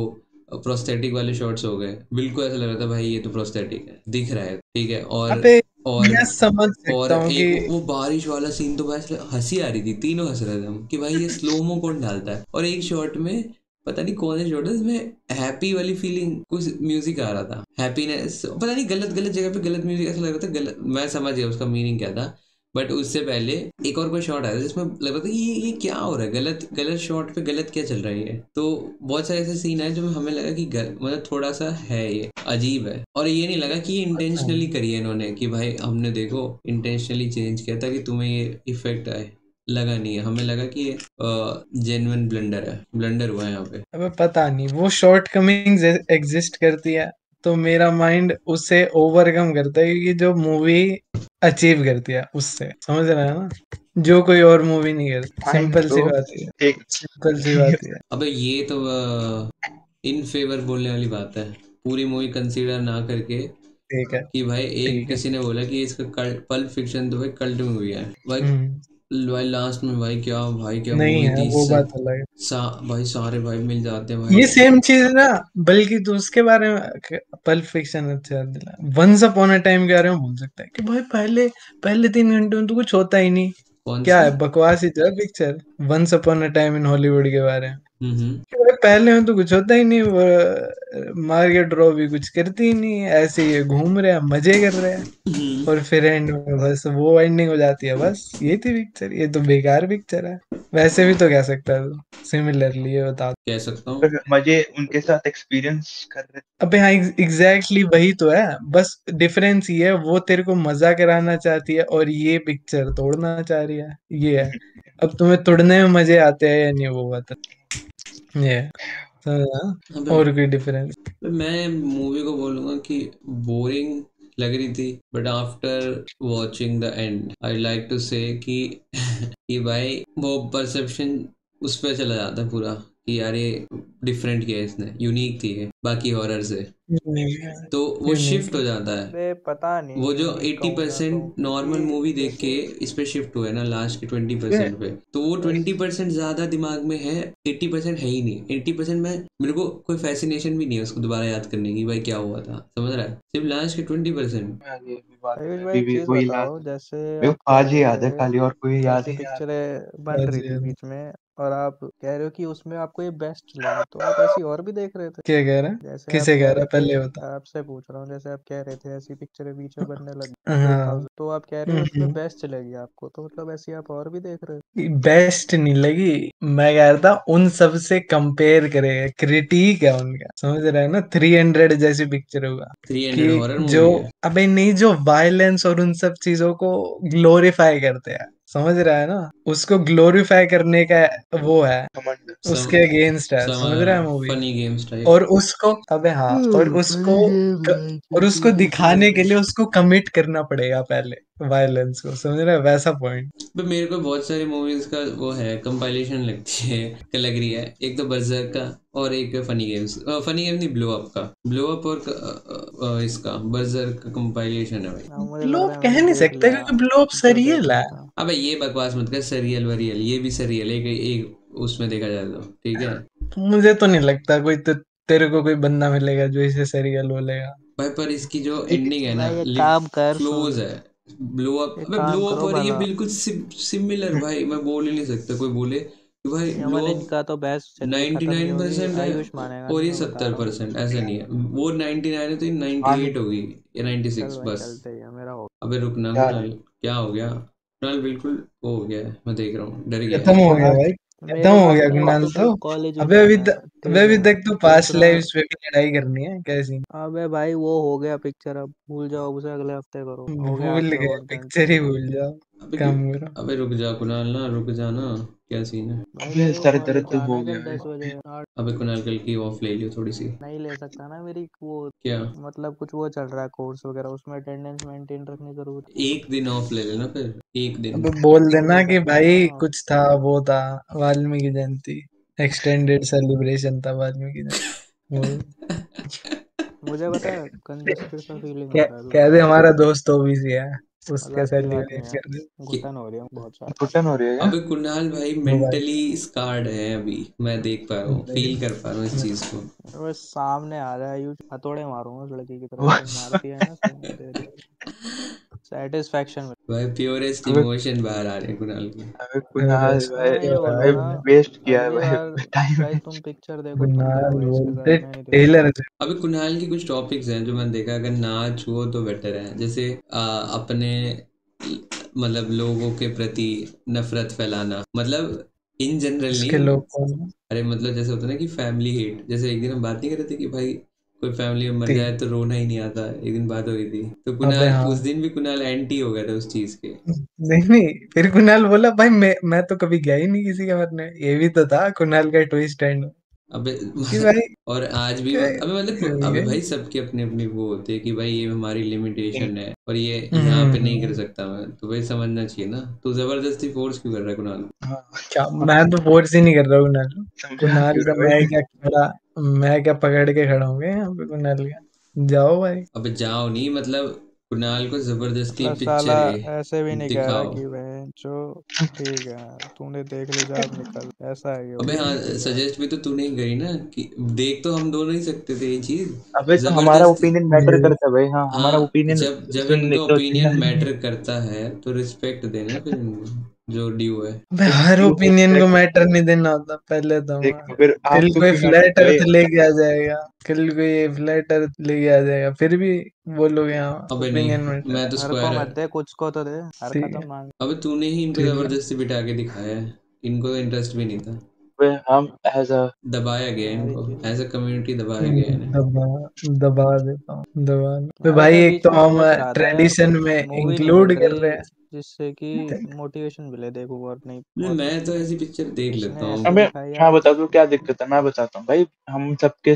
प्रोस्थेटिक वाले शॉट्स हो गए, बिल्कुल ऐसा लग रहा था भाई ये तो प्रोस्थेटिक है, दिख रहा है, ठीक है। अबे और मैं समझ और सकता हूँ कि एक वो बारिश वाला सीन तो बस हंसी आ रही थी, तीनों हंस रहे थे हम कि भाई ये स्लोमो कौन डालता है। और एक शॉट में पता नहीं कौन से शॉट है इसमें हैप्पी वाली फीलिंग कुछ म्यूजिक आ रहा था, हैप्पीनेस, पता नहीं गलत गलत जगह पे गलत म्यूजिक ऐसा लग रहा था, गलत मैं समझ गया उसका मीनिंग क्या था। बट उससे पहले एक और कोई शॉट आया था जिसमें लग रहा था कि ये क्या हो रहा है, गलत गलत शॉट पे गलत क्या चल रहा है ये। तो बहुत सारे ऐसे सीन है जो हमें लगा कि मतलब थोड़ा सा है ये अजीब है, और ये नहीं लगा कि ये इंटेंशनली करी है इन्होंने कि भाई हमने देखो इंटेंशनली चेंज किया था कि तुम्हें ये इफेक्ट आए, लगा नहीं है, हमें लगा कि ये जेन्युइन ब्लंडर है, ब्लंडर हुआ है यहाँ पे। अबे पता नहीं वो शॉर्ट कमिंग्स एग्जिस्ट करती है तो मेरा माइंड उसे ओवरकम करता है क्योंकि जो मूवी अचीव करती है उससे, समझ रहा है ना, जो कोई और मूवी नहीं करती। फाइन सिंपल सी ब्रो। बात है, एक सिंपल सी बात है। अबे ये तो इन फेवर बोलने वाली बात है, पूरी मूवी कंसीडर ना करके ठीक है, कि भाई एक ठीक है। किसी ने बोला कि इसका पल्प फिक्शन तो भाई कल्ट मूवी है भाई, हम्म भाई लास्ट में भाई क्या नहीं मूवी है थी, वो बात अलग है। भाई सारे भाई मिल जाते हैं ये भाई। सेम चीज ना, बल्कि तू उसके बारे में पल्प फिक्शन अच्छा याद दिला, वंस अपॉन अ टाइम के बारे में बोल सकता है कि भाई पहले पहले 3 घंटे में तो कुछ होता ही नहीं, कौन क्या सी? है बकवास ही था picture once upon a time in Hollywood के बारे में। हम्म। कि भाई पहले में तो कुछ होता ही नहीं, वो मार्गेट रॉबी कुछ करती ही नहीं, ऐसे ही घूम रहे हैं मजे कर रहे हैं, और फिर एंड में बस वो एंडिंग हो जाती है, बस ये थी पिक्चर, ये तो बेकार पिक्चर है। वैसे भी तो कह सकता है तू सिमिलरली, ये बता। कह सकता हूँ। पर मजे उनके साथ एक्सपीरियंस कर रहे अबे हाँ एग्जैक्टली वही तो है, बस डिफरेंस ये है वो तेरे को मजा कराना चाहती है और ये पिक्चर तोड़ना चाह रही है, ये है। अब तुम्हें तोड़ने में मजे आते हैं या नहीं वो बता, ये है। समझा? अबे और कोई डिफरेंस? मैं मूवी को बोलूंगा कि बोरिंग लग रही थी, but after watching the end I like to say कि भाई वो परसेप्शन उस पर चला जाता है पूरा कि यार ये डिफरेंट किया है इसने, यूनिक थी ये बाकी हॉरर से, यूनिक है, तो वो यूनिक शिफ्ट है। हो जाता है। अबे पता नहीं वो जो यूनिक कहूंगा तो 80% नॉर्मल क्योंकि मूवी देख के जैसे इस पे शिफ्ट हुए ना लास्ट के ये 20% पे, तो वो बस 20% ज्यादा दिमाग में है, 80% है ही नहीं। 80% में मेरे को कोई फैसिनेशन भी नहीं है उसको दोबारा याद करने की, भाई क्या हुआ था, समझ रहा है, सिर्फ लास्ट के 20%। हैं। आगे भी बात आयुष है, भाई अभी एक भी चीज वही याद बताओ, है। जैसे मेरे आप को कह आज ही रहे याद है थे खाली, और कोई याद ऐसी ही नहीं आ पिक्चरें बन रही थी बाजी, बीच में और आप कह रहे हो कि उसमें आपको ये बेस्ट लगी, तो आप ऐसी और भी देख रहे थे? क्या कह रहा है, जैसे आप किसे कह कह रहा रहे है थे, पहले बता। आपसे पूछ रहा हूँ, जैसे आप कह रहे थे ऐसी पिक्चरें बीच में बनने लगी हाँ 2000, तो आप कह रहे हो उसमें बेस्ट लगी आपको, तो मतलब ऐसी आप और भी देख रहे हो? बेस्ट नहीं लगी, मैं कह रहा था उन सब से कंपेयर करेगा, क्रिटिक है उनका, समझ रहा है ना, 300 जैसी पिक्चर होगा 300 कि हॉरर जो, मूवी है। अबे नहीं, जो वायलेंस और उन सब चीजों को ग्लोरीफाई करते हैं, समझ रहा है ना, उसको ग्लोरीफाई करने का वो है, घमंड। सम उसके अगेंस्ट है, समझ रहा है मूवी। Funny games type. और उसको, अबे हाँ, और उसको फनी गेम है और उसको क्योंकि दिखाने के लिए उसको कमिट करना पड़ेगा पहले, वायलेंस को, समझ रहा है, वैसा पॉइंट। पर मेरे को बहुत सारी मूवीज का वो है कंपाइलेशन लगती है, लग रही है, एक तो बर्जर का और एक फनी गेम्स, फनी गेम नहीं, ब्लो अप का, ब्लो अप और इसका बर्जर का कंपाइलेशन है भाई। हाँ, मुझे लग ब्लोप रहा है कह मैंने नहीं देख सकते लिया क्योंकि ब्लोप जो सरियल देखना है। था। अबे ये बकवास मत कर, सरियल वरियल ये भी सरियल है, एक उसमें देखा जाए तो ठीक है मुझे तो नहीं लगता कोई तेरे को कोई बंदा मिलेगा जो इसे सरियल बोलेगा। भाई, पर इसकी जो एक एंडिंग है ना, भाई एक लिट काम कर, क्लोज सुन, है। ब्लो अप, एक अबे ब्लो काम अप करो और ये भला, बिल्कुल सिमिलर भाई, मैं बोल ही नहीं सकता कोई बोले कि भाई ब्लो यमन अप इनका तो बहस चलिए खत्म नहीं होगी, 99% है आयुष मानेगा और नहीं, ये मैं बता रहा हूँ। 70%, ऐसा नहीं है, वो 99 है तो ये आने 98 होगी या चल 96 भाई बस। चलते ही है, मेरा हो अबे रुकना क्या है? कुणाल, क्या हो गया कुणाल, बिल्कुल वो हो गया है, मैं देख रहा हूँ, डर गया खत्म है। हो गया कुणाल भाई, खत्म मेरे को हो गया अपने कुणाल उसको तो। कॉलेज में अबे जाना है, अबे ठीक अभी है। तक तो पास्ट दूसरा, लाइव्स पे भी लड़ाई करनी है कैसी। अबे भाई वो हो गया पिक्चर, अब भूल जाओ उसे, अगले हफ्ते करो, हो गया भूल आज का गए, कंटेंट। पिक्चर ही भूल जाओ, अबे काम करो। अबे रुक जा कुणाल ना, रुक जा ना, क्या सीन है। भाई अबे मेरे को सर कॉलेज दर्द जाना हो है गया कल है। 10 बजे, 8 अबे कुणाल कल की ऑफ ले लियो थोड़ी सी। नहीं ले सकता ना, मेरी वो क्या? मतलब कुछ वो चल रहा है कोर्स वगैरह, उसमें अटेंडेंस मेंटेन रखनी जरूरी एक दिन ऑफ ले लेना फिर, एक दिन। अबे बोल है, नहीं देना ले कि सकता ना। भाई कुछ था, वो था वाल्मीकि जयंती, एक्सटेंडेड सेलिब्रेशन था वाल्मीकि जयंती। मुझे पता है कंजस्टेड सा फीलिंग हो रहा है कह अभी। दे हमारा दोस्त ओबीसी है, उसके मजाक साथ की बात नहीं डिवाइड है, कर दे। घुटन हो रही है बहुत ज्यादा। घुटन हो रही है क्या? अबे कुणाल भाई वो भाई मेंटली स्कार्ड है अभी, मैं देख पा रहा हूँ, फील कर पा रहा हूँ इस चीज को। बस सामने आ रहा है, यूं हथौड़े मारूंगा उस लड़की की तरफ वो- से, मारती है ना सही दे रही है, सेटिस्फेक्शन। भाई प्योरेस्ट अबे इमोशन बाहर आ रहे हैं कुणाल के। अबे कुणाल मैं भाई, ये भाई बोलूंगा, वेस्ट किया है अगली बार भाई टाइम। गाइस तुम पिक्चर देखो, तुम कुणाल देखो भाई इसके साथ, बोलते मैं नहीं देखूंगा। टेलर से। अबे कुणाल की कुछ टॉपिक्स हैं जो मैंने देखा, अगर ना छुओ तो बेटर है। जैसे अपने मतलब लोगों के प्रति नफरत फैलाना, मतलब इन जनरल इसके नहीं। लोग कौन अरे मतलब जैसे होता है ना कि फैमिली हेट, जैसे एक दिन हम बात नहीं कर रहे थे कि भाई कोई फैमिली में मर थी? जाए तो रोना ही नहीं आता, एक दिन बात हो रही थी, तो अबे कुणाल हाँ, उस दिन भी कुणाल एंटी हो गया था उस चीज के। नहीं नहीं, फिर कुणाल बोला भाई मैं तो कभी गया ही नहीं किसी के मरने। ये भी तो था कुणाल का ट्विस्ट एंड अबे कि भाई और आज भी अबे मतलब अबे भाई सबकी अपनी अपनी वो होती है कि भाई ये हमारी लिमिटेशन है और ये यहाँ पे नहीं कर सकता मैं, तो भाई समझना चाहिए ना। तू जबरदस्ती फोर्स क्यों कर रहा है कुणाल? हाँ, क्या, मैं तो फोर्स ही नहीं कर रहा हूँ कुणाल को। समझा कुणाल क्यों का रहा भाई? मैं क्या पकड़ के खड़ा हूँ यहाँ पे कुणाल का? जाओ भाई। अबे जाओ नहीं, मतलब कुणाल को जबरदस्ती बस साला पिक्चर ऐसे भी नहीं कह रहा दिखाओ। कि बहन जो ठीक है तूने देख ली, जा अब निकल, ऐसा है ये अबे बोलना हाँ, ठीक है। सजेस्ट भी तो तूने ही करी ना कि देख तो हम दोनों ही सकते थे ये चीज, अबे तो हमारा जबरदस्ती। ओपिनियन मैटर ये करता है भाई, हाँ हमारा हाँ, ओपिनियन जब सुनने इनका तो चाहिए। ओपिनियन मैटर करता है तो रिस्पेक्ट देना फिर इनको जो ड्यू है। भाई हर ड्यू ओपिनियन को मैटर नहीं देना होता पहले तो। देख फिर कल आपको कोई क्यों मैटर फ्लैट अर्थ भाई? लेके आ जाएगा, कल कोई फ्लैट अर्थ लेके आ जाएगा, फिर भी बोलोगे हाँ अबे ओपिनियन नहीं, मैटर। मैं तो हर को स्क्वायर। मत दे, कुछ को तो दे, हर ठीक है, खत्म मांग। अबे तूने ही इनको ठीक है। जबरदस्ती बिठा के दिखाया है, इनको तो इंटरेस्ट भी नहीं था, वे हम एज अ दबाया गया तुम्हारी इनको, चीज एज अ कम्युनिटी दबाया गया इन्हें। दबा दबा देता हूँ, दबा। तो यार, भाई अबे एक बीच तो में हम सोच रहा था यार, ट्रेडिशन में मूवी नहीं इंक्लूड मिल कर रहे रही हैं। जिससे कि मोटिवेशन मिले, देखो और नहीं नहीं, और मैं कुछ तो नहीं। ऐसी पिक्चर देख लेता इसने हूँ। ऐसे हमें, दिखाई मैं यार। बता दूं क्या दिक्कत है, मैं बताता हूँ भाई। हम सबके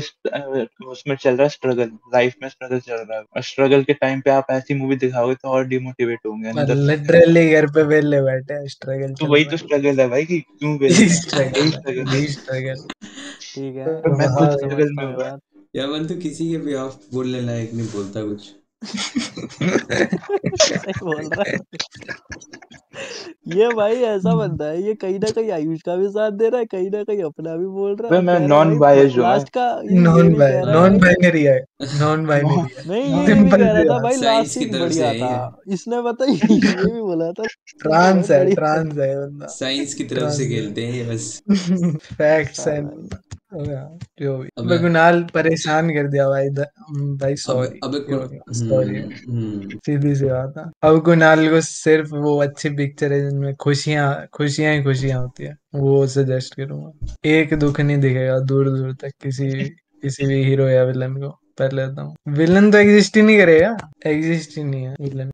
उसमें चल रहा है स्ट्रगल, लाइफ में स्ट्रगल चल रहा है, और स्ट्रगल के टाइम पे आप ऐसी मूवी दिखाओगे तो और डिमोटिवेट होंगे अंदर से। लिटरली घर पे वेले बैठे हैं, स्ट्रगल तो चल वही रहा तो स्ट्रगल है भाई कि क्यों है। वेले हैं, यही स्ट्रगल है, स्ट्रगल यही है। स्ट्रगल। ठीक है, तो मैं मैं खुद हाँ। स्ट्रगल समझता में हूँ ये हुआ है। बात। या मन तो किसी के भी आप बोलने लायक नहीं बोलता कुछ। सही बोल रहा है। ये भाई ऐसा बंदा है, ये कहीं ना कहीं आयुष का भी साथ दे रहा है, कहीं ना कहीं अपना भी बोल रहा है, भाई और मैं कह रहा है नॉन भाई बायस्ड हूँ मैं। लास्ट का ये भी कह रहा है नॉन भाई। बाइनरी है, नॉन बाइनरी है। नहीं, ये भी सिंपल कह रहा सी था बात। भाई लास्ट साइंस की सीन तरफ से बढ़िया है था। ये, इसने पता ही ये भी बोला था कि भाई ट्रांस है, बढ़िया ट्रांस है बंदा। साइंस की तरफ से ट्रांस खेलते हैं ये बस। फैक्ट्स साला एंड जो भी। अबे बगुनाल परेशान कर दिया भाई भाई अब सॉरी, अबे जो भी सॉरी। हम्म। सीधी सी बात है। अब कुणाल को सिर्फ वो अच्छी पिक्चर है जिनमें खुशियां खुशियां ही खुशियां होती है, वो सजेस्ट करूंगा। एक दुख नहीं दिखेगा दूर दूर तक किसी भी हीरो या विलन को। पहले तो विलन तो एग्जिस्ट ही नहीं करेगा, एग्जिस्ट ही नहीं है विलन।